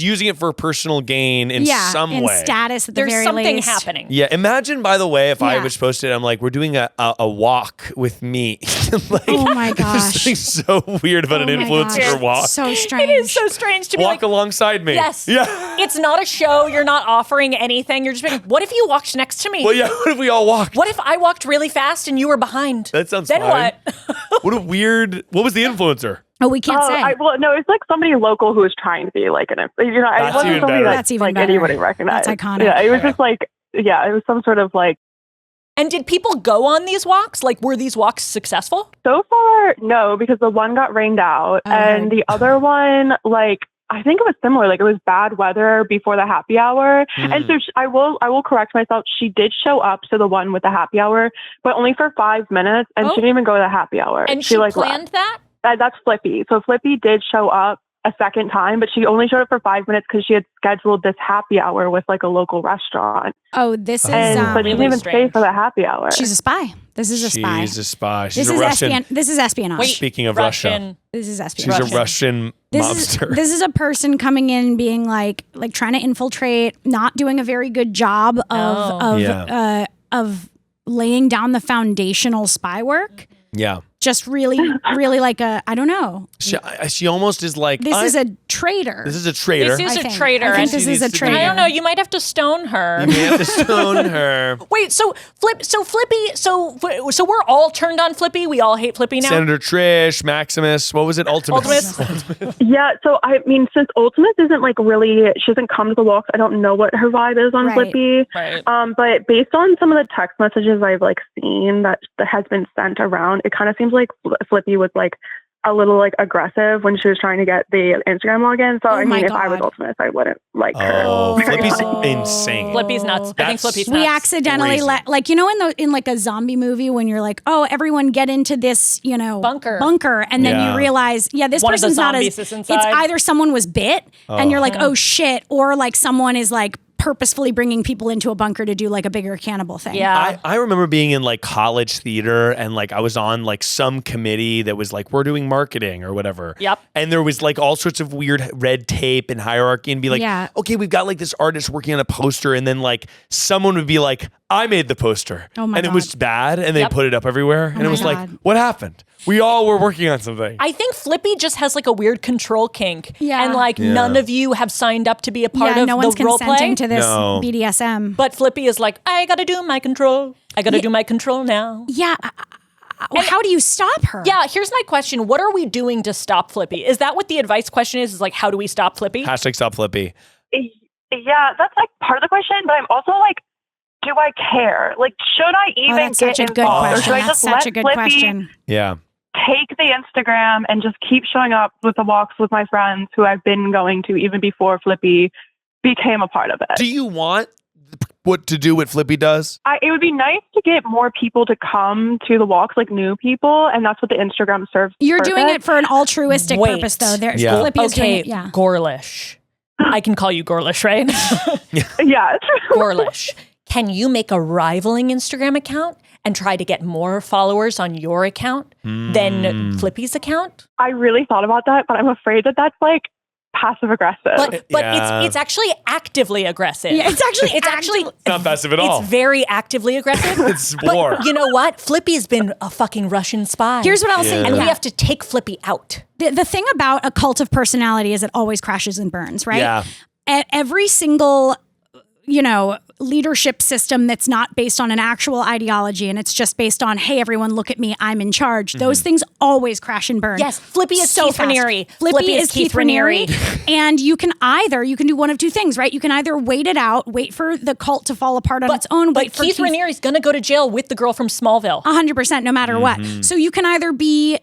using it for personal gain in some way. Status at the There's very something least. happening. Yeah. Imagine, by the way, if I was posted, I'm like, we're doing a walk with me. Like, oh my gosh. There's something so weird about an influencer walk. So strange. It is so strange to be walk alongside me. Yes. Yeah. It's not a show. You're not offering anything. You're just being, what if you walked next to me? Well, yeah. What if we all walked? What if I walked really fast and you were behind? That sounds then fine. What? What was the influencer? Oh, we can't say. No, it's like somebody local who was trying to be like an influencer. That's it wasn't even somebody better. That's even like better. anybody recognized. That's iconic. Yeah, it was just like, it was some sort of like. And did people go on these walks? Like, were these walks successful? So far, no, because the one got rained out. And the other one, like, I think it was similar. Like, it was bad weather before the happy hour. And so I will correct myself. She did show up to the one with the happy hour, but only for 5 minutes. And she didn't even go to the happy hour. And she like planned left. That's Flippy. So Flippy did show up a second time, but she only showed up for 5 minutes because she had scheduled this happy hour with like a local restaurant. Oh, this is but she didn't even stay for the happy hour. She's a spy. This is a spy. She's a spy. This is espionage. Wait, speaking of Russia, this is espionage. She's a Russian mobster. This is a person coming in being like trying to infiltrate, not doing a very good job of laying down the foundational spy work. Yeah. just really, really like I don't know. She almost is like, this is a traitor. This is a traitor. This is a traitor. I think this is a traitor. I don't know. You might have to stone her. You may have to stone her. Wait, so Flippy, so we're all turned on Flippy? We all hate Flippy now? Senator Trish, Maximus, what was it? Ultimus. Yeah, so I mean, since Ultimus isn't like really, she doesn't come to the walks, I don't know what her vibe is on Flippy. Right. But based on some of the text messages I've like seen that has been sent around, it kind of seems like Flippy was like a little like aggressive when she was trying to get the Instagram login. So I mean, if I was Ultimus, I wouldn't like her. Oh, Flippy's insane. Flippy's nuts. I think Flippy's nuts. We accidentally like in like a zombie movie when you're like, oh, everyone get into this, bunker, and then you realize, this person's not as. It's either someone was bit, and you're like, oh shit, or like someone is like purposefully bringing people into a bunker to do like a bigger cannibal thing. Yeah. I remember being in like college theater and like I was on like some committee that was like, we're doing marketing or whatever. Yep. And there was like all sorts of weird red tape and hierarchy and be like, okay, we've got like this artist working on a poster. And then like someone would be like, I made the poster. Oh my and God. it was bad. And they put it up everywhere. And it was God. like, what happened? We all were working on something. I think Flippy just has like a weird control kink. Yeah. And like none of you have signed up to be a part of no the one's role consenting play. to this BDSM. But Flippy is like, I gotta do my control. I gotta do my control now. Yeah. How do you stop her? Yeah, here's my question. What are we doing to stop Flippy? Is that what the advice question is? Is like, how do we stop Flippy? # stop Flippy. Yeah, that's like part of the question, but I'm also like, do I care? Like, should I even that's such a good involved? question. Or should I That's just such let a good Flippy question. Yeah. take the Instagram and just keep showing up with the walks with my friends who I've been going to even before Flippy became a part of it? Do you want what to do what Flippy does? It would be nice to get more people to come to the walks, like new people, and that's what the Instagram serves. You're doing it for an altruistic purpose, though. Flippy is doing it, Gorlish. I can call you Gorlish, right? Yes. Gorlish. Can you make a rivaling Instagram account and try to get more followers on your account than Flippy's account? I really thought about that, but I'm afraid that that's like passive aggressive. But it's actually actively aggressive. Yeah, it's actually not passive at all. It's very actively aggressive. It's war. But you know what? Flippy's been a fucking Russian spy. Here's what I'll say. And we have to take Flippy out. The thing about a cult of personality is it always crashes and burns, right? Yeah. Every single, leadership system that's not based on an actual ideology and it's just based on, hey, everyone, look at me, I'm in charge. Those things always crash and burn. Yes, Flippy is Keith Raniere. Flippy is Keith Raniere. And you can do one of two things, right? You can either wait it out, wait for the cult to fall apart on its own. But Keith Raniere is going to go to jail with the girl from Smallville. 100%, no matter what. So you can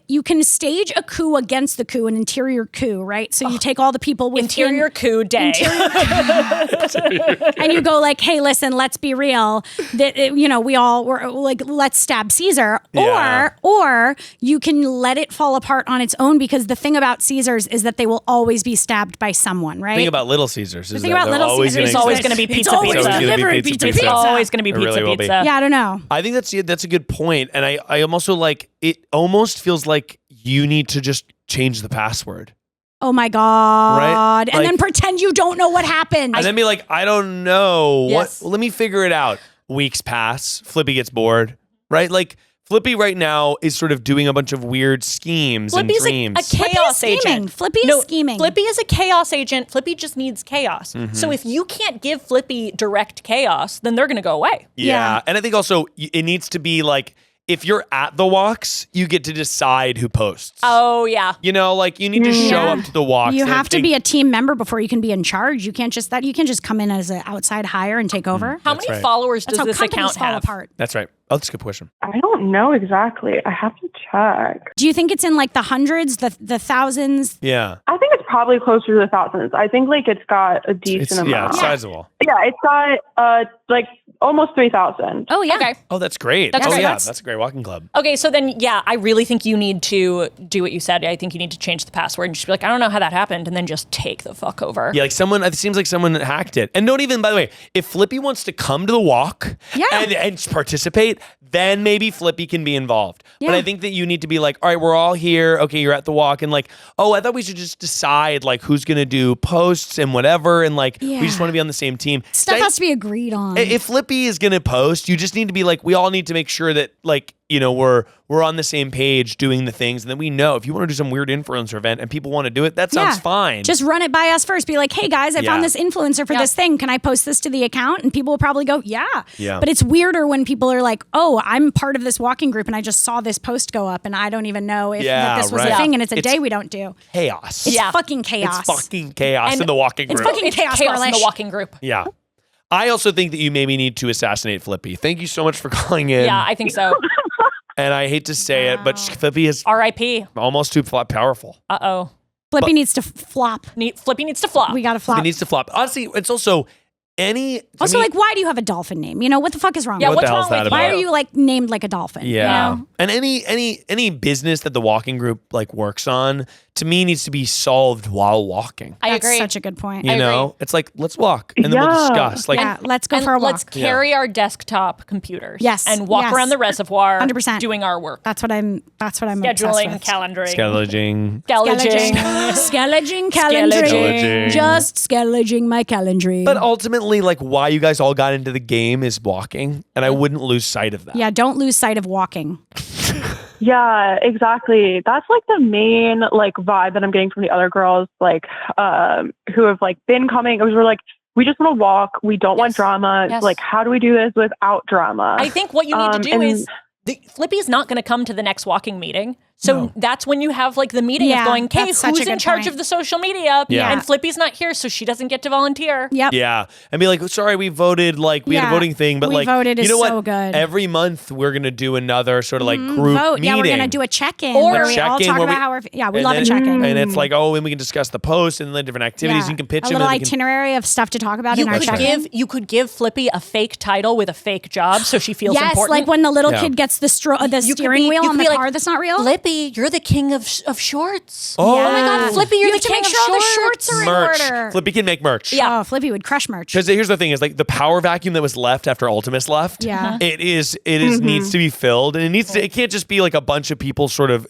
you can stage a coup against the coup, an interior coup, right? So you take all the people with Interior coup day. And you go like, hey, listen, let's be real. That we're like, let's stab Caesar, or you can let it fall apart on its own, because the thing about Caesars is that they will always be stabbed by someone, right? The thing about Little Caesars is thing about Little Caesars is always going to be pizza. It's always Pizza. It's always going to be pizza. Yeah, I don't know. I think that's a good point, and I am also like, it almost feels like you need to just change the password. Oh my God. Right? And then pretend you don't know what happened. And then be like, I don't know. Yes. Let me figure it out. Weeks pass. Flippy gets bored. Right? Like, Flippy right now is sort of doing a bunch of weird schemes and dreams. A chaos agent. Flippy is scheming. Flippy is a chaos agent. Flippy just needs chaos. So if you can't give Flippy direct chaos, then they're going to go away. Yeah. And I think also it needs to be like, if you're at the walks, you get to decide who posts. Oh, yeah. You need to show up to the walks. You have to be a team member before you can be in charge. You can't just come in as an outside hire and take over. How many followers does this account fall have? apart. That's right. Oh, that's a good question. I don't know exactly. I have to check. Do you think it's in like the hundreds, the thousands? Yeah. I think it's probably closer to the thousands. I think like it's got a decent amount. Yeah, it's sizable. Yeah, it's got like almost 3,000. Oh yeah. Okay. Oh, that's great. That's great. That's a great walking club. Okay, so then, I really think you need to do what you said. I think you need to change the password and just be like, I don't know how that happened, and then just take the fuck over. Yeah, it seems like someone hacked it. And don't even, by the way, if Flippy wants to come to the walk and participate, then maybe Flippy can be involved. Yeah. But I think that you need to be like, all right, we're all here. Okay, you're at the walk. And like, oh, I thought we should just decide like who's going to do posts and whatever. And like, we just want to be on the same team. Stuff has to be agreed on. If Flippy is going to post, you just need to be like, we all need to make sure that like, we're on the same page doing the things, and then we know if you want to do some weird influencer event and people want to do it, that sounds fine. Just run it by us first. Be like, hey guys, I found this influencer for this thing. Can I post this to the account? And people will probably go, yeah. But it's weirder when people are like, oh, I'm part of this walking group and I just saw this post go up and I don't even know if that this was a thing, and it's a day we don't do. Chaos. It's fucking chaos. It's fucking chaos in the walking group. It's fucking chaos in the walking group. Yeah. I also think that you maybe need to assassinate Flippy. Thank you so much for calling in. Yeah, I think so. And I hate to say it, but Flippy is R.I.P. almost too powerful. Uh-oh. Flippy needs to flop. Flippy needs to flop. We got to flop. It needs to flop. Honestly, it's also like, why do you have a dolphin name? What the fuck is wrong with what what's the hell's wrong that with about? Why are you like named like a dolphin? Yeah. And any business that the walking group like works on, to me, needs to be solved while walking. I That's agree. such a good point. You know? It's like, let's walk and then we'll discuss. Like, let's go for a walk. Let's carry our desktop computers. Yes. And walk around the reservoir 100%. doing our work. That's what I'm obsessed Scheduling, with. calendaring. Skelaging. Skelaging calendaring. Just skelaging my calendaring. But ultimately, like, why you guys all got into the game is walking, and I wouldn't lose sight of that. Yeah, don't lose sight of walking. Yeah, exactly. That's like the main like vibe that I'm getting from the other girls, like who have like been coming. We're like, we just want to walk. We don't want drama. Yes. Like, how do we do this without drama? I think what you need to do is Flippy's not going to come to the next walking meeting. So that's when you have like the meeting of going, okay, who's in charge of the social media? Yeah. And Flippy's not here, so she doesn't get to volunteer. Yep. Yeah. And be like, sorry, we voted, like, we had a voting thing, but we like, voted you know is what? so good. Every month we're going to do another sort of like group vote. meeting. Yeah, we're going to do a check-in Or where a we all check-in talk where about we- how we love a check-in. And it's like, and we can discuss the post and the different activities. You can pitch a them. little and we can- itinerary of stuff to talk about in our check-in. You could give Flippy a fake title with a fake job so she feels Yes, important. like when the little kid gets the steering wheel on the car that's not real. Flippy, you're the king of shorts. Oh. Oh my God, Flippy, you're You the have to king make of sure all the shorts. shorts are in merch. order. Flippy can make merch. Yeah. Oh, Flippy would crush merch. Because here's the thing: is like the power vacuum that was left after Ultimus left. Yeah. it is needs to be filled, and it can't just be like a bunch of people. Sort of,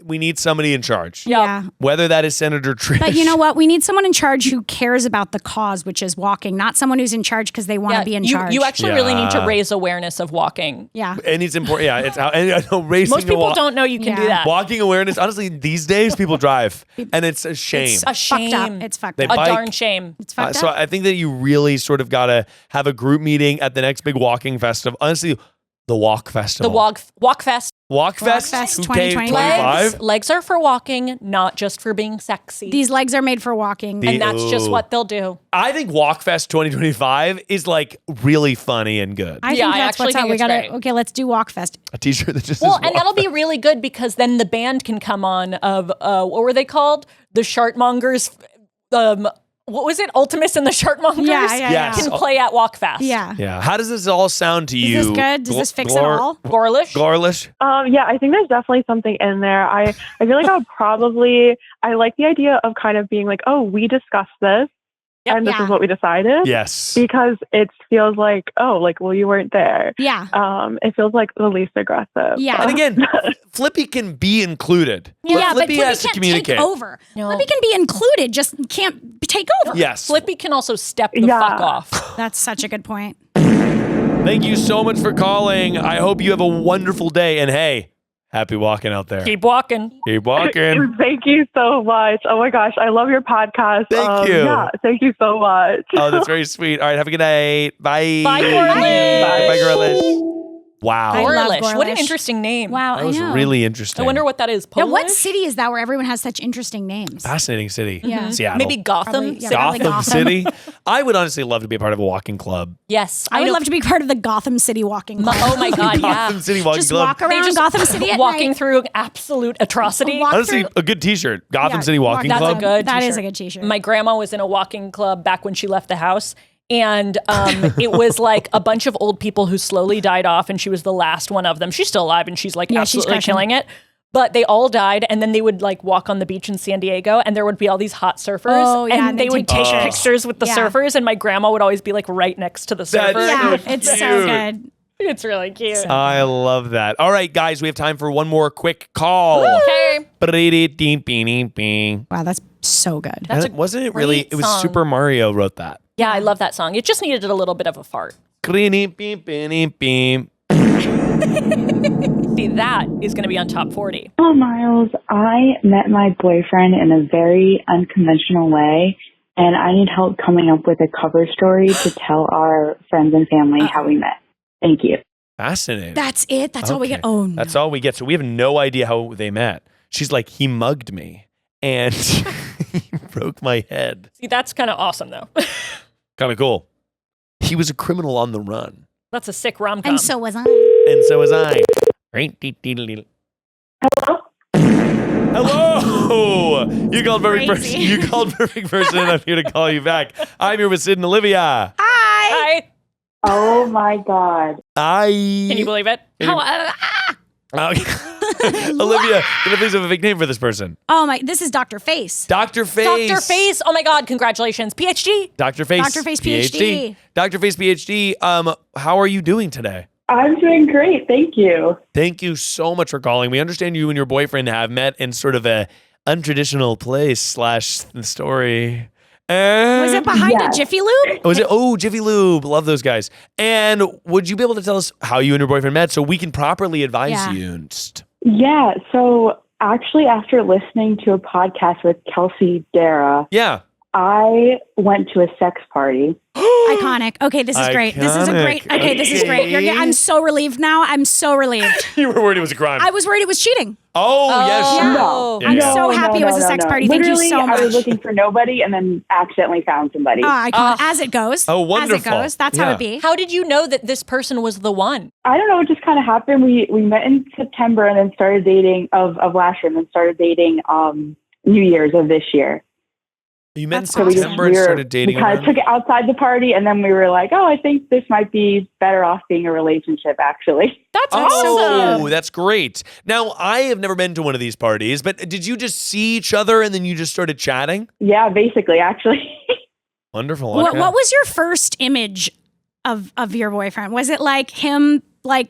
we need somebody in charge. Yeah. Whether that is Senator Trish. But you know what? We need someone in charge who cares about the cause, which is walking, not someone who's in charge because they want to be in charge. You actually really need to raise awareness of walking. Yeah. And it's important. Yeah, it's how. And I know racing. Most people don't know you can do that. Walking awareness. Honestly, these days people drive, and it's a shame. It's a shame. Fucked up. It's fucked They up. A bike. darn shame. It's fucked So up. I think that you really sort of got to have a group meeting at the next big walking festival. Honestly, the Walk Festival. The Walk Fest. Walk Fest 2025. Legs are for walking, not just for being sexy. These legs are made for walking. And that's just what they'll do. I think Walk Fest 2025 is like really funny and good. I think I that's actually what's up. think We it's gotta great. okay. Let's do Walk Fest. A t-shirt that just Well, says and Walk that'll be Fest. really good because then the band can come on of what were they called? The Shartmongers. What was it? Ultimus and the Shartmongers. Yes. Can play at Walk Fest. Yeah. Yeah. How does this all sound to you? Is this good? Does this fix it all? Gorlish. Glorlish? Yeah, I think there's definitely something in there. I feel like I like the idea of kind of being like, oh, we discussed this and this is what we decided. Yes. Because it feels like, oh, like, well, you weren't there. Yeah. It feels like the least aggressive. Yeah. And again, Flippy can be included. Yeah, but Flippy Flippy has to can't communicate. take over. No. Flippy can be included, just can't take over. Yes. Flippy can also step the fuck off. That's such a good point. Thank you so much for calling. I hope you have a wonderful day. And hey, happy walking out there. Keep walking. Keep walking. Thank you so much. Oh my gosh, I love your podcast. Thank you. Yeah, thank you so much. Oh, that's very sweet. All right, have a good night. Bye. Bye, Gorlish. Bye, Gorlish. Wow. I love Gorlish. What an Gorlish. interesting name. Wow, That was I know. really interesting. I wonder what that is. Now, Polish? what city is that where everyone has such interesting names? Fascinating city. Yeah. Seattle. Maybe Gotham. Probably, yeah. City? Gotham City. I would honestly love to be a part of a walking club. Yes. I would know. love to be part of the Gotham City Walking Club. Oh my God, yeah. Gotham City walking Just club. walk around just Gotham City at walking night. through absolute atrocity. Walk Honestly, through- a good t-shirt. Gotham Yeah, City Walking That's Club. a good That t-shirt. is a good t-shirt. My grandma was in a walking club back when she left the house. And it was like a bunch of old people who slowly died off, and she was the last one of them. She's still alive, and she's like absolutely crushing killing it. But they all died, and then they would like walk on the beach in San Diego, and there would be all these hot surfers, Oh, yeah, and they would take pictures with the Yeah. surfers, and my grandma would always be like right next to the surfers. Yeah, so it's so cute. good. It's really cute. I love that. All right, guys, we have time for one more quick call. Okay. Wow, that's so good. That's a Wasn't it really? great It was song. Super Mario wrote that. Yeah, I love that song. It just needed a little bit of a fart. See, that is going to be on top 40. Hello, Miles. I met my boyfriend in a very unconventional way, and I need help coming up with a cover story to tell our friends and family how we met. Thank you. Fascinating. That's it? That's all we get? Oh, no. That's all we get. So we have no idea how they met. She's like, he mugged me and he broke my head. See, that's kind of awesome, though. Kind of cool. He was a criminal on the run. That's a sick rom-com. And so was I. And so was I. Hello? Hello. You called perfect person. You called perfect person, and I'm here to call you back. I'm here with Syd and Olivia. Hi. Oh, my God. Can you believe it? Olivia, can I please have a fake name for this person? Oh my, this is Dr. Face. Dr. Face. Dr. Face. Oh my God, congratulations. PhD. Dr. Face. Dr. Face PhD. Dr. Face PhD. How are you doing today? I'm doing great. Thank you. Thank you so much for calling. We understand you and your boyfriend have met in sort of a untraditional place / story. Was it behind a Jiffy Lube? Was it? Oh, Jiffy Lube. Love those guys. And would you be able to tell us how you and your boyfriend met so we can properly advise you? Yeah. So actually, after listening to a podcast with Kelsey Dara, I went to a sex party. Iconic. Okay, this is great. This is a great. Okay, this is great. I'm so relieved now. I'm so relieved. You were worried it was a crime. I was worried it was cheating. Oh, yes. Sure. No. I'm so happy it was a sex party. Thank Literally, you so much. I was looking for nobody and then accidentally found somebody. As it goes. Oh, wonderful. As it goes. That's how it be. How did you know that this person was the one? I don't know. It just kind of happened. We met in September and then started dating of last year and then started dating New Year's of this year. You met in September and started dating. We kind of took it outside the party, and then we were like, "Oh, I think this might be better off being a relationship." Actually, that's awesome. Oh, that's great. Now, I have never been to one of these parties, but did you just see each other and then you just started chatting? Yeah, basically, actually. Wonderful. Okay. What was your first image of your boyfriend? Was it like him, like?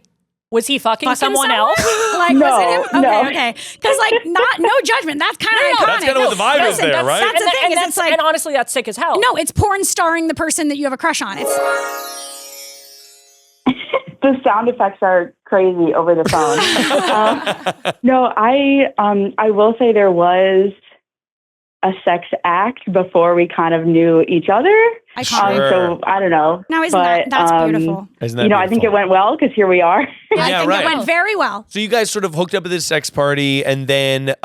Was he fucking someone else? Like, no, was it him? no. Okay. Because, like, no judgment. That's kind of iconic. That's kind of what the vibe is there, right? That's the thing. It's like, and honestly, that's sick as hell. No, it's porn starring the person that you have a crush on. It's the sound effects are crazy over the phone. No, I will say there was a sex act before we kind of knew each other. So I don't know. Now, that's beautiful? Isn't that beautiful? I think it went well because here we are. I think it went very well. So you guys sort of hooked up at this sex party and then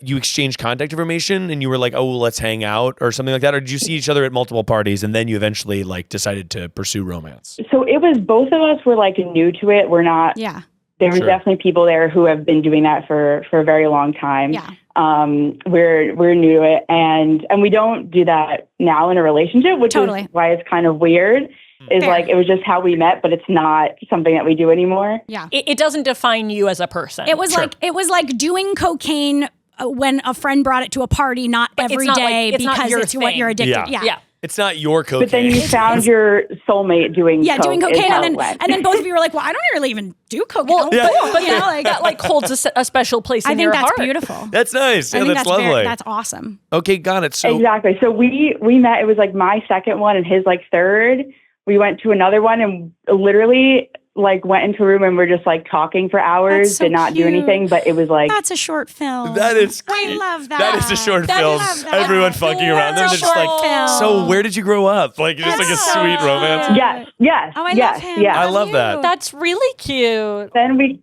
you exchanged contact information and you were like, oh, let's hang out or something like that? Or did you see each other at multiple parties and then you eventually like decided to pursue romance? So it was both of us were like new to it. We're not. Yeah. There were definitely people there who have been doing that for a very long time. Yeah. We're new to it and we don't do that now in a relationship, which is why it's kind of weird. Is Fair. Like it was just how we met, but it's not something that we do anymore. Yeah. It doesn't define you as a person. It was like doing cocaine when a friend brought it to a party, not every day because it's what you're addicted. Yeah. It's not your cocaine. But then you found your soulmate doing doing cocaine, and then both of you were like, "Well, I don't really even do cocaine." Well, but you know, like that holds a special place in your heart. I think that's beautiful. That's nice. Yeah, that's lovely. That's awesome. Okay, got it. So exactly. So we met. It was like my second one and his like third. We went to another one and literally like went into a room and we're just like talking for hours, did not do anything, but it was like that's a short film. That is I love that. That is a short film. Everyone fucking around. They're just like, so where did you grow up? Like just like a sweet romance. Yes. Oh, I love him. Yeah. I love that. That's really cute. Then we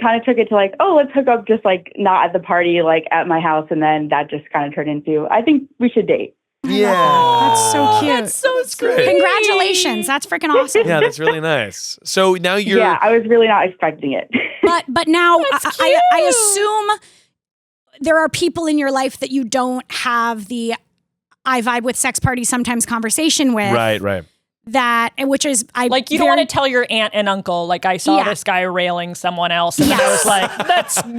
kind of took it to like, oh, let's hook up just like not at the party, like at my house. And then that just kind of turned into, I think we should date. Yeah. That's so cute. That's so sweet. Congratulations. That's freaking awesome. Yeah, that's really nice. So now you're... Yeah, I was really not expecting it. But now I assume there are people in your life that you don't have the I vibe with sex party sometimes conversation with. Right. That, which is, like, you don't want to tell your aunt and uncle, like, I saw this guy railing someone else, and I was like,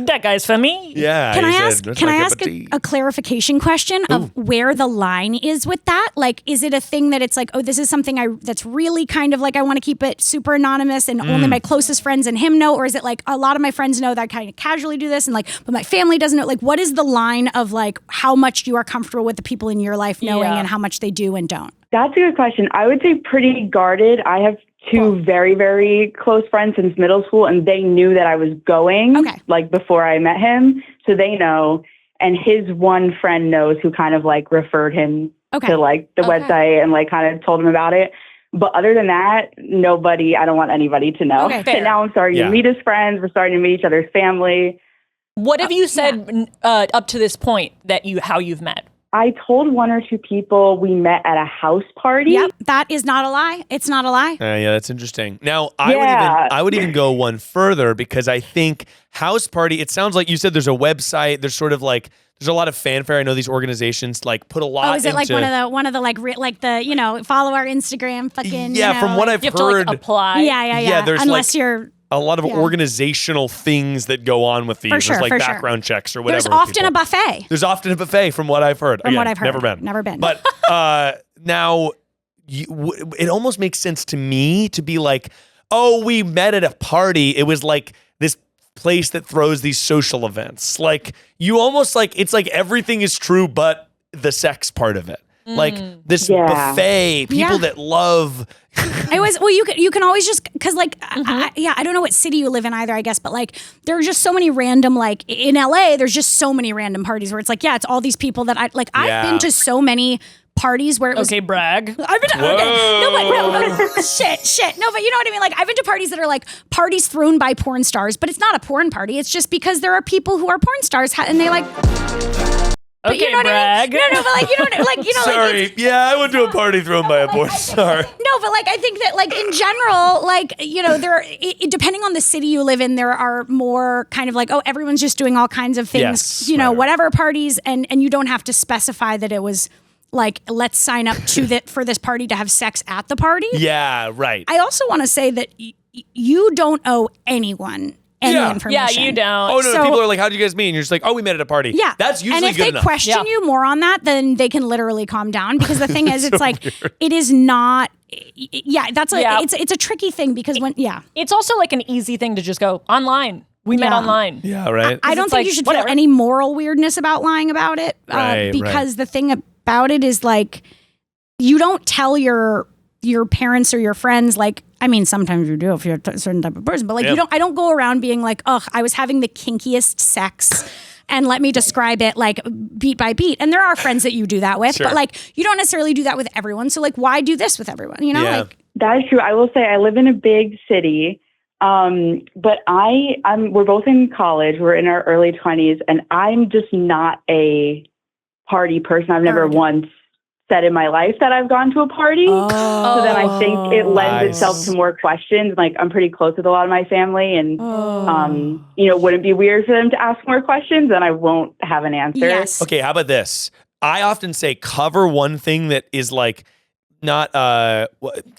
that guy's for me. Yeah. Can I ask a clarification question of where the line is with that? Like, is it a thing that it's like, oh, this is something that's really kind of like, I want to keep it super anonymous and only my closest friends and him know? Or is it like, a lot of my friends know that I kind of casually do this and like, but my family doesn't know? Like, what is the line of like, how much you are comfortable with the people in your life knowing and how much they do and don't? That's a good question. I would say pretty guarded. I have two very, very close friends since middle school, and they knew that I was going, like, before I met him. So they know. And his one friend knows, who kind of, like, referred him to, like, the website and, like, kind of told him about it. But other than that, nobody, I don't want anybody to know. And now I'm starting to meet his friends. We're starting to meet each other's family. What have you said up to this point that how you've met? I told one or two people we met at a house party. Yep, that is not a lie. It's not a lie. Yeah, that's interesting. Now, I would even go one further, because I think house party, it sounds like you said there's a website, there's sort of like, there's a lot of fanfare. I know these organizations like put a lot is it into, like one of the like the, you know, follow our Instagram fucking, yeah, you know, from what I've you have heard. to, like, apply. Yeah. There's unless you're a lot of organizational things that go on with these. Sure, there's like background checks or whatever. There's often a buffet. There's often a buffet from what I've heard. From what I've heard. Never been. Been. But now it almost makes sense to me to be like, oh, we met at a party. It was like this place that throws these social events. Like, you almost like, it's like everything is true but the sex part of it. Like this buffet, people that love. You can always just, because like, I don't know what city you live in either, I guess, but like, there are just so many random, like in LA, there's just so many random parties where it's like, it's all these people that I've been to so many parties where it was. Okay, brag. I've been to, shit. No, but you know what I mean? Like, I've been to parties that are like parties thrown by porn stars, but it's not a porn party. It's just because there are people who are porn stars and they like. But okay, you know what brag. I mean? No, but like, you know, Sorry, like, I went to a party thrown by a porn star. No, but like, I think that like in general, like, you know, depending on the city you live in, there are more kind of like, everyone's just doing all kinds of things, you know, whatever parties, and you don't have to specify that it was like, let's sign up for this party to have sex at the party. Yeah, right. I also want to say that you don't owe anyone any information. Yeah, you don't. Oh, no, people are like, how'd you guys meet? And you're just like, we met at a party. Yeah. That's usually good enough. And if they question you more on that, then they can literally calm down, because the thing is, it's so like, weird. It is not, it's a tricky thing, because it's also like an easy thing to just go online. We met online. Yeah, right. I don't think you should feel any moral weirdness about lying about it, because the thing about it is like, you don't tell your parents or your friends, like, I mean, sometimes you do if you're a certain type of person, but like, I don't go around being like, I was having the kinkiest sex and let me describe it like beat by beat. And there are friends that you do that with, but like, you don't necessarily do that with everyone. So like, why do this with everyone? You know, like. That is true. I will say I live in a big city, but we're both in college. We're in our early 20s, and I'm just not a party person. I've never once said in my life that I've gone to a party. So then I think it lends itself to more questions. Like, I'm pretty close with a lot of my family, and wouldn't it be weird for them to ask more questions, and I won't have an answer. Yes. Okay, how about this? I often say cover one thing that is like not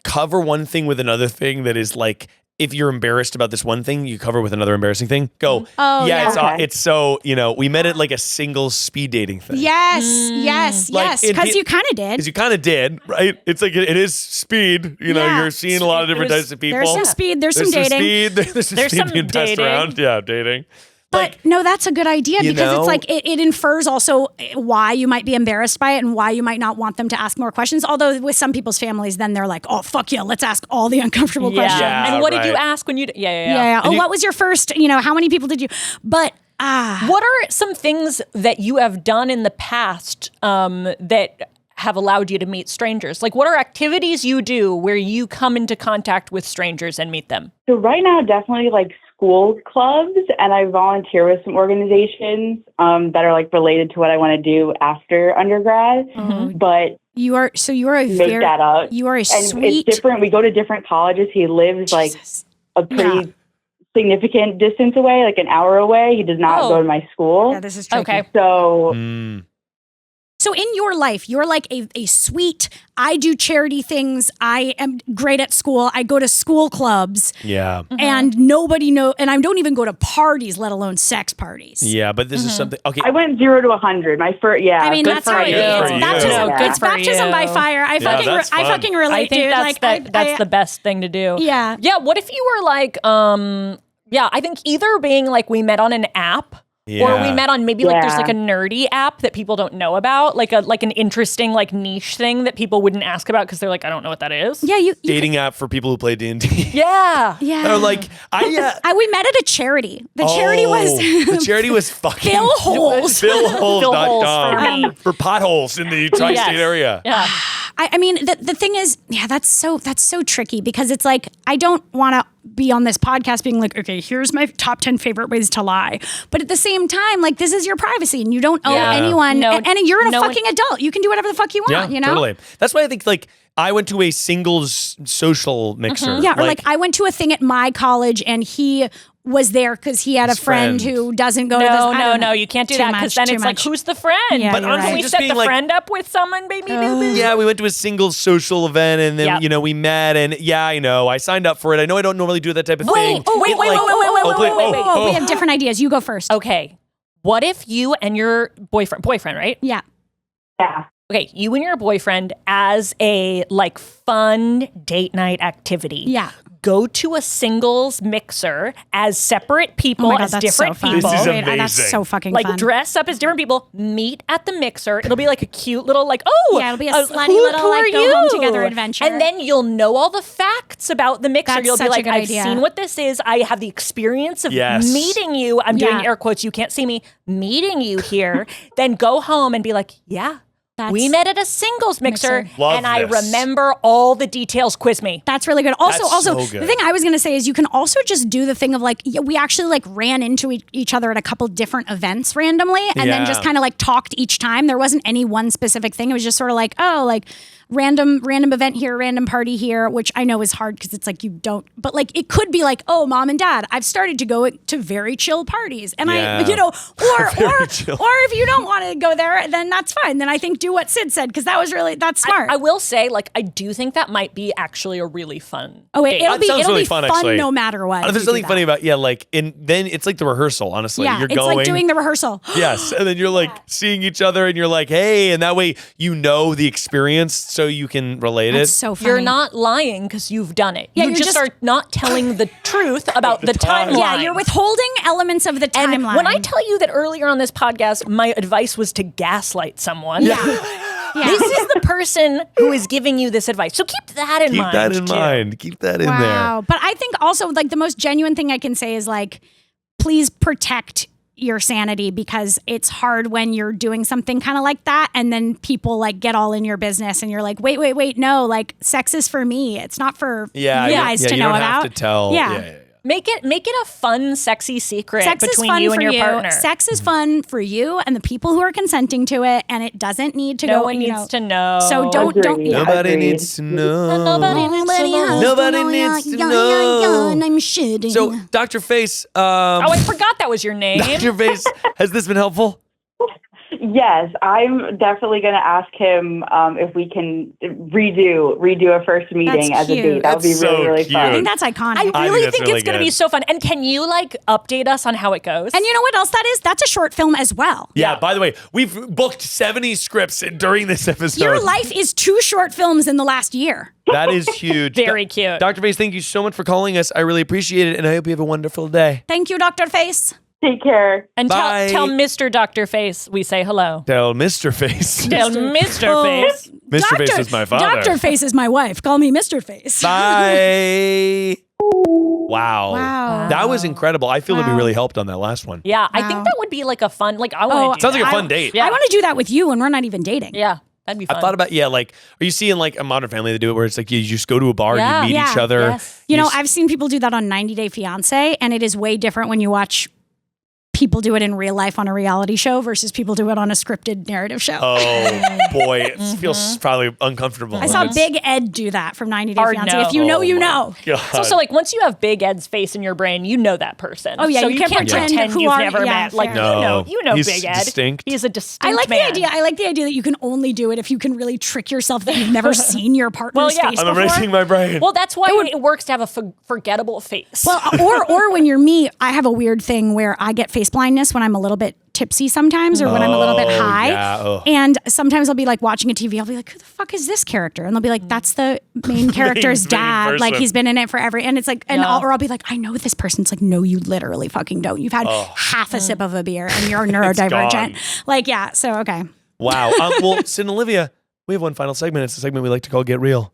cover one thing with another thing that is like, if you're embarrassed about this one thing, you cover with another embarrassing thing. Go. It's so, we met at like a single speed dating thing. Yes. Because you kind of did. Because you kind of did, right? It's like, it is speed. You're seeing a lot of different types of people. There's some speed. There's some dating. There's some being passed around. Yeah, dating. But no, that's a good idea, because it's like it infers also why you might be embarrassed by it and why you might not want them to ask more questions. Although with some people's families, then they're like, oh, fuck yeah, let's ask all the uncomfortable questions. And what did you ask when you... Yeah. Oh, what was your first, how many people did you... But... What are some things that you have done in the past that have allowed you to meet strangers? Like, what are activities you do where you come into contact with strangers and meet them? So right now, definitely like school clubs, and I volunteer with some organizations that are like related to what I want to do after undergrad. But you are a sweet. It's different. We go to different colleges. He lives like a pretty significant distance away, like an hour away. He does not go to my school. Yeah, this is tricky. Okay. So in your life, you're like a sweet, I do charity things. I am great at school. I go to school clubs. Yeah. And nobody knows, and I don't even go to parties, let alone sex parties. Yeah, but this is something, okay. I went 0 to 100. My first, I mean, that's how it is. It's baptism by fire. I fucking relate, dude. That's the best thing to do. Yeah. Yeah, what if you were like, I think either being like, we met on an app, Or we met on maybe like there's like a nerdy app that people don't know about, like an interesting like niche thing that people wouldn't ask about because they're like, I don't know what that is. Yeah, you dating app for people who play D&D. Yeah. Or like we met at a charity. The charity was fucking Fill Holes. Philholes.com for potholes in the tri-state area. Yeah. I mean, the thing is, that's so tricky because it's like, I don't want to be on this podcast being like, okay, here's my top 10 favorite ways to lie. But at the same time, like, this is your privacy and you don't owe anyone. And you're a fucking adult. You can do whatever the fuck you want, you know? Totally. That's why I think, like, I went to a singles social mixer. Yeah, or like I went to a thing at my college and he was there because he had a friend who doesn't go to this. No, you can't do that because then it's like, who's the friend? Yeah, but can we set the friend up with someone, baby? Yeah, we went to a singles social event and then, we met and I know, I signed up for it. I know I don't normally do that type of thing. Wait. We have different ideas. You go first. Okay. What if you and your boyfriend, right? Yeah. Yeah. Okay, you and your boyfriend as a like fun date night activity. Yeah. Go to a singles mixer as separate people, as different people. This is amazing. That's so fucking like fun. dress up as different people, meet at the mixer. It'll be like a cute little like, it'll be a slutty little like go home together adventure. And then you'll know all the facts about the mixer. That's You'll be such a like, good I've idea. seen what this is. I have the experience of meeting you. I'm doing air quotes. You can't see me meeting you here. Then go home and be like, we met at a singles mixer. Love I this. remember all the details. Quiz me. That's really good. Also, so good. the thing I was going to say is you can also just do the thing of like, we actually like ran into each other at a couple different events randomly and then just kind of like talked each time. There wasn't any one specific thing. It was just sort of like, random event here, random party here, which I know is hard because it's like you don't, but like it could be like, oh, mom and dad, I've started to go to very chill parties. And or if you don't want to go there, then that's fine. Then I think do what Sid said because that's smart. I will say, like, I do think that might be actually a really fun. Oh, wait, it'll be fun actually. no matter what. There's something funny about, then it's like the rehearsal, honestly. Yeah, you're it's like doing the rehearsal. Yes, and then you're like seeing each other and you're like, hey, and that way you know the experience so you can relate That's it. so funny. You're not lying because you've done it. Yeah, you you're just are not telling the truth about the timeline. Yeah, you're withholding elements of the timeline. And when I tell you that earlier on this podcast, my advice was to gaslight someone. Yeah. This is the person who is giving you this advice. So keep that in mind. Keep that in there. Wow. But I think also like the most genuine thing I can say is like, please protect your sanity because it's hard when you're doing something kind of like that and then people like get all in your business and you're like, wait, no, like sex is for me. It's not for you guys to you know don't about. have to tell. Yeah. Make it a fun, sexy secret Sex is between fun you and for your partner. Sex is fun for you and the people who are consenting to it, and it doesn't need to No go. one needs to know. So don't. Nobody needs to know. Nobody needs to know. And I'm shitting. So, Dr. Face. I forgot that was your name. Dr. Face, has this been helpful? Yes, I'm definitely going to ask him if we can redo a first meeting as a date. That would be really cute. fun. I think that's iconic. I really that's think really it's going to good. be so fun. And can you like update us on how it goes? And you know what else that is? That's a short film as well. Yeah, by the way, we've booked 70 scripts during this episode. Your life is 2 short films in the last year. That is huge. Very cute. Dr. Face, thank you so much for calling us. I really appreciate it, and I hope you have a wonderful day. Thank you, Dr. Face. Take care. And Bye. tell Mr. Dr. Face we say hello. Tell Mr. Face. Tell Mr. Face. Mr. Face is my father. Dr. Face is my wife. Call me Mr. Face. Bye. Wow. Wow. That was incredible. I feel that we really helped on that last one. Yeah, I think that would be like a fun, like I want to do Sounds like a that. fun date. Yeah. I want to do that with you when we're not even dating. Yeah, that'd be fun. I thought about, like, are you seeing like a Modern Family that do it where it's like you just go to a bar and you meet each other? Yes. You know, I've seen people do that on 90 Day Fiancé, and it is way different when you watch people do it in real life on a reality show versus people do it on a scripted narrative show. Oh, boy. It feels probably uncomfortable. I saw Big Ed do that from 90 Day Hard Fiancé. no. If you know, you know. It's also like once you have Big Ed's face in your brain, you know that person. Oh, yeah, so you you can't can't pretend pretend who you've are- never yeah, met. Like fair. you know He's Big Ed. distinct. He's a distinct I like man. the idea. I like the idea that you can only do it if you can really trick yourself that you've never seen your partner's face I'm before. erasing my brain. Well, that's why it works to have a forgettable face. Well, or when you're me, I have a weird thing where I get face blindness when I'm a little bit tipsy sometimes, or when I'm a little bit high. Yeah. And sometimes I'll be like watching a TV. I'll be like, who the fuck is this character? And they'll be like, that's the main character's dad. Like he's been in it forever. And it's like, or I'll be like, I know this person. It's like, no, you literally fucking don't. You've had half a sip of a beer and you're neurodivergent. Like, yeah. So, okay. Wow. Well, Syd and Olivia, we have one final segment. It's a segment we like to call Get Real.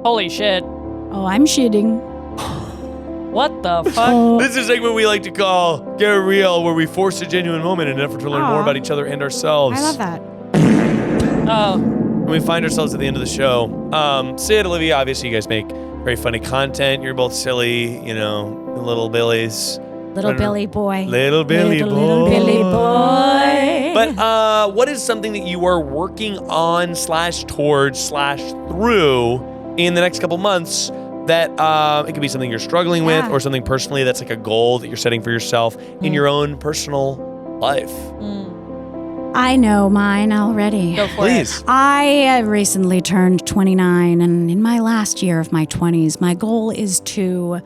Holy shit. Oh, I'm shitting. What the fuck? This is a segment we like to call Get Real, where we force a genuine moment in an effort to learn more about each other and ourselves. I love that. When we find ourselves at the end of the show, Syd, Olivia, obviously you guys make very funny content. You're both silly, little Billies. Little Billy boy. Little Billy boy. Little Billy boy. But what is something that you are working on /towards/through in the next couple months that it could be something you're struggling with, or something personally that's like a goal that you're setting for yourself in your own personal life? I know mine already. Go for Please. it. I recently turned 29, and in my last year of my 20s, my goal is to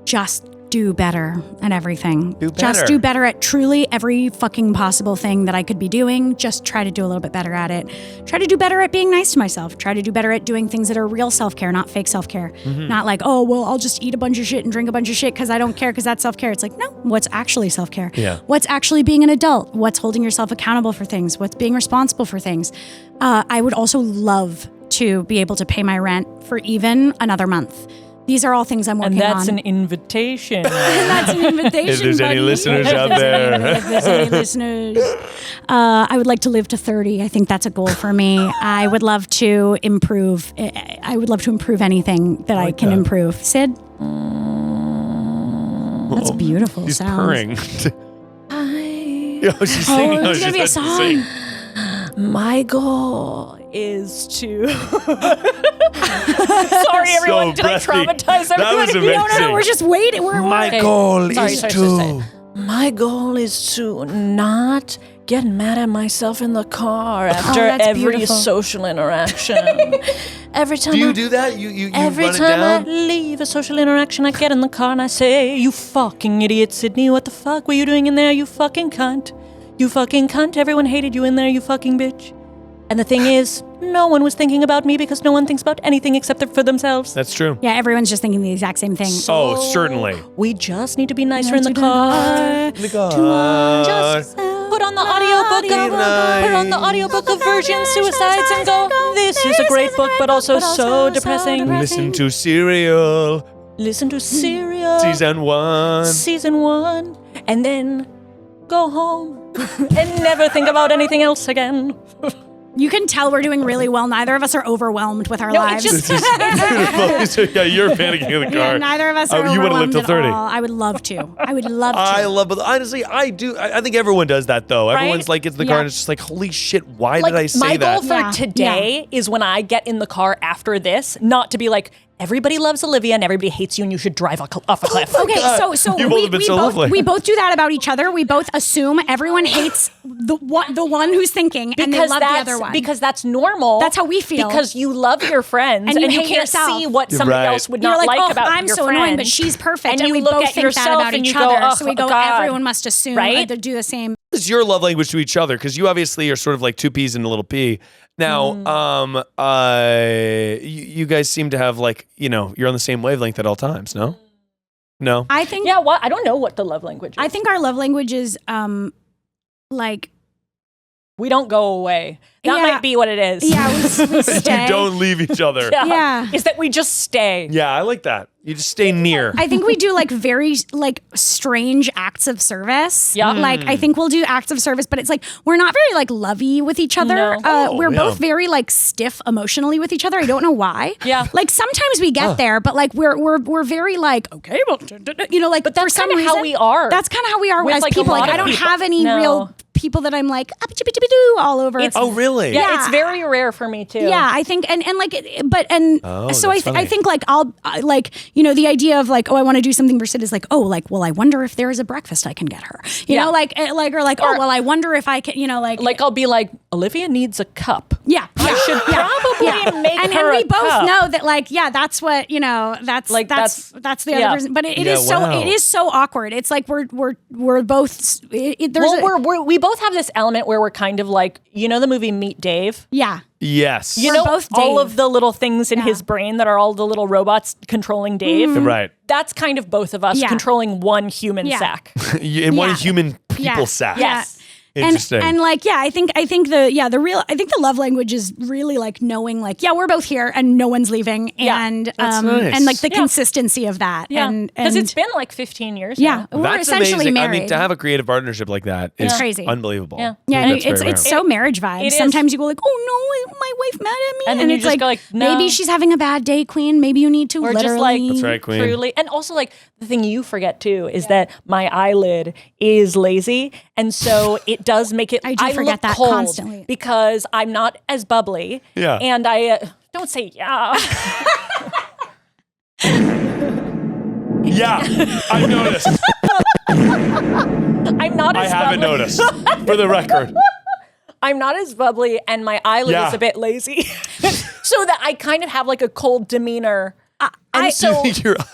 just do better at everything. Just do better at truly every fucking possible thing that I could be doing. Just try to do a little bit better at it. Try to do better at being nice to myself. Try to do better at doing things that are real self-care, not fake self-care. Not like, oh, well, I'll just eat a bunch of shit and drink a bunch of shit because I don't care because that's self-care. It's like, no, what's actually self-care? Yeah. What's actually being an adult? What's holding yourself accountable for things? What's being responsible for things? I would also love to be able to pay my rent for even another month. These are all things I'm working on. And that's an invitation. That's an invitation. If there's any listeners out there. If there's any listeners. I would like to live to 30. I think that's a goal for me. I would love to improve. I would love to improve anything that I can improve. Syd? That's beautiful. She's sounds. purring. She's singing. It's going to be a song. My goal is to... Sorry, everyone. Did I traumatize everyone? That was amazing. No, we're just waiting. My goal is to... My goal is to not get mad at myself in the car after every beautiful. social interaction. Every time Do you do that? You every run it time I down? leave a social interaction, I get in the car and I say, "You fucking idiot, Sydney! What the fuck were you doing in there? You fucking cunt! You fucking cunt! Everyone hated you in there. You fucking bitch!" And the thing is, no one was thinking about me because no one thinks about anything except for themselves. That's true. Yeah, everyone's just thinking the exact same thing. Oh, certainly. We just need to be nicer in the car. Just put on the audiobook of Virgin Suicides and go, this is a great book, but also so depressing. Listen to Serial. Listen to Serial. Season 1. Season 1. And then go home and never think about anything else again. You can tell we're doing really well. Neither of us are overwhelmed with our lives. This is beautiful. Yeah, you're panicking in the car. Yeah, neither of us are you want to live overwhelmed till at 30. all. I would love to. I would love to. I love it. Honestly, I do. I think everyone does that, though. Right? Everyone's like, gets in the car and it's just like, holy shit, why Like, did I say my that? goal for today is when I get in the car after this, not to be like, everybody loves Olivia and everybody hates you and you should drive off a cliff. Okay, so You've both been so lovely. we both do that about each other. We both assume everyone hates the one who's thinking and they love the other one. Because that's normal. That's how we feel. Because you love your friends And you you hate can't yourself. see what You're somebody right. else would You're not like, like oh, about I'm your so friend. annoying, but she's perfect. And you we look both at think yourself that about and each you go, other. oh, So we go, God. everyone must assume Right? to do the same. What is your love language to each other? Because you obviously are sort of like two peas in a little pea. Now, you guys seem to have like, you're on the same wavelength at all times, no? No? I think Yeah, what? I don't know what the love language is. I think our love language is like we don't go away. That Yeah. might be what it is. yeah, we stay. You don't leave each other. Yeah. Is that we just stay. Yeah, I like that. You just stay near. I think we do like very like strange acts of service. Yeah. Like I think we'll do acts of service, but it's like we're not very like lovey with each other. No. We're yeah. both very like stiff emotionally with each other. I don't know why. Yeah. Like sometimes we get there, but like we're very like okay, well, like But that's for some kind of how reason- we are. That's kind of how we are With, as like, a people. lot Like I of don't people. have any No. real people that I'm like up-a-chip-a-doo all over. Oh, really? Yeah, Yeah. it's very rare for me too. Yeah, I think and like Oh, so that's funny. I think like the idea of like, oh, I want to do something for Syd is like, oh, like, well, I wonder if there is a breakfast I can get her, you Yeah. know, oh, well, I wonder if I can, like Like I'll be like, Olivia needs a cup. yeah, I should probably make and her we a both cup. know that like that's what that's Like, that's the other person. But it is so awkward. It's like we're both. We both have this element where we're kind of like, you know, the movie Meet Dave. Yeah. Yes. You know, both all Dave. of the little things in his brain that are all the little robots controlling Dave. Right. That's kind of both of us controlling one human sack. In one human people sack. Yes. Interesting. And like, I think the love language is really like knowing like, we're both here and no one's leaving. And, That's nice. and like the consistency of that. Yeah. And Because it's been like 15 years yeah, now. we're That's essentially amazing. married. I mean, to have a creative partnership like that is crazy. unbelievable. Yeah. Yeah, and That's very rare. it's so marriage vibes. It is. Sometimes you go like, oh no, my wife mad at me, And then you it's just go like, no. maybe she's having a bad day, Queen. Maybe you need to Or literally. just like, That's right, Queen. truly. And also like the thing you forget too is that my eyelid is lazy. And so it does make it, I do forget look that cold constantly. because I'm not as bubbly. Yeah. And I, don't say yeah. Yeah, I noticed. I'm not I as haven't bubbly. noticed, for the record. I'm not as bubbly and my eyelid Yeah. is a bit lazy. So that I kind of have like a cold demeanor. And so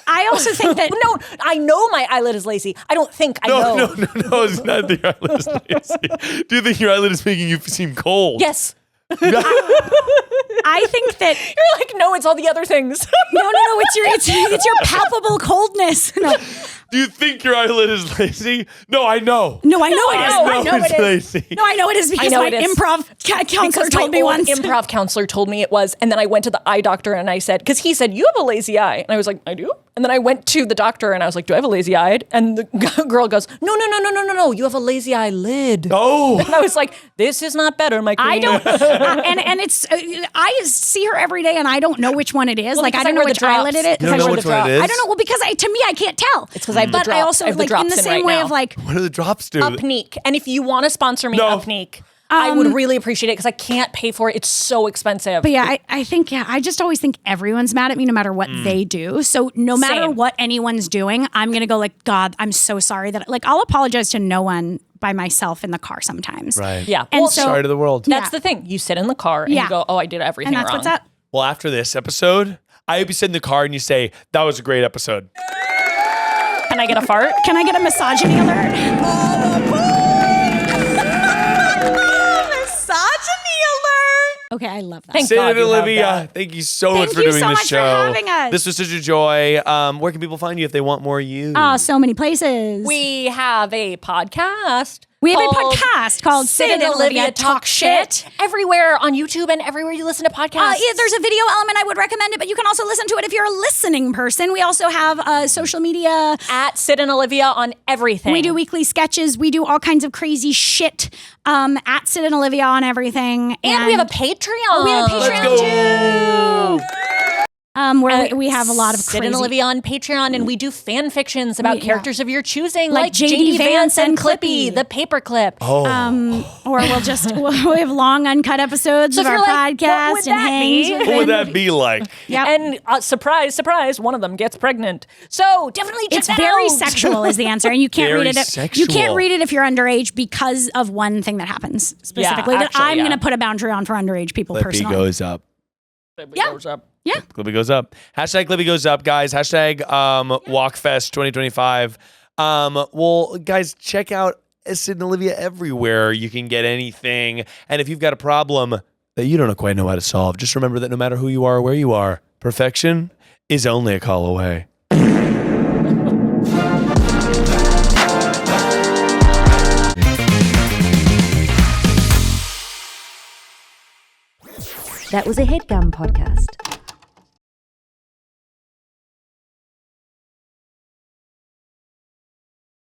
I also think that no, I know my eyelid is lazy. I don't think I know. No, it's not that your eyelid is lazy. Do you think your eyelid is making you seem cold? Yes. I think that You're like, no, it's all the other things. no, it's your palpable coldness. No, Do you think your eyelid is lazy? No, I know. no, I know it is. I I know it's it is. lazy. No, I know it is because know my it is. improv counselor Because told my me old once. improv counselor told me it was, and then I went to the eye doctor and I said, because he said you have a lazy eye, and I was like, I do. And then I went to the doctor and I was like, do I have a lazy eye? And the girl goes, no, you have a lazy eyelid. Oh. And I was like, this is not better, my queen. I don't, and it's I see her every day, and I don't know which one it is. Well, like I because don't I know wear which the eyelid it is. drops. You don't know I wear which the one it drops. is? I don't know. Well, because to me, I can't tell. It's because I have the But drops. I also I have the like drops in the in same right way now. of like What do the drops do? Upneek. And if you want to sponsor me, No. Upneek, I would really appreciate it because I can't pay for it. It's so expensive. But yeah, I think, I just always think everyone's mad at me no matter what they do. So no matter Same. what anyone's doing, I'm going to go like, God, I'm so sorry that, like, I'll apologize to no one by myself in the car sometimes. Right. Yeah. And Well, so, Sorry to the world. that's the thing. You sit in the car and Yeah. you go, oh, I did everything and that's wrong. what's up. Well, after this episode, I hope you sit in the car and you say, that was a great episode. Can I get a fart? Can I get a misogyny alert? Okay, I love that. Thank Sid God and you have Olivia, that. thank you so Thank much for you doing so this much for show. having us. This was such a joy. Where can people find you if they want more of you? So many places. We have a podcast. We have a called podcast called Sid and Olivia Talk Shit. Everywhere on YouTube and everywhere you listen to podcasts. Yeah, there's a video element. I would recommend it, but you can also listen to it if you're a listening person. We also have social media. At Sid and Olivia on everything. We do weekly sketches. We do all kinds of crazy shit at Sid and Olivia on everything. And we have a Patreon. we have a Patreon Let's go. where we have a lot of Sid crazy. and Olivia on Patreon, and we do fan fictions about characters of your choosing, Like like JD JD Vance and Clippy. Clippy, the paperclip. Or we have long uncut episodes of if our you're like, podcast what would and that hangs. be? What would that be like? Yep. And surprise, surprise, one of them gets pregnant. So definitely check It's that very out. sexual is the answer, and you can't Very read it. sexual. You can't read it if you're underage because of one thing that happens specifically that actually, I'm yeah. going to put a boundary on for underage people Clippy personally. goes up. Yeah. Goes up. Yeah. Clippy goes up. Hashtag Clippy goes up, guys. Hashtag WalkFest 2025. Well, guys, check out Sid and Olivia everywhere. You can get anything. And if you've got a problem that you don't quite know how to solve, just remember that no matter who you are or where you are, perfection is only a call away. That was a Headgum podcast.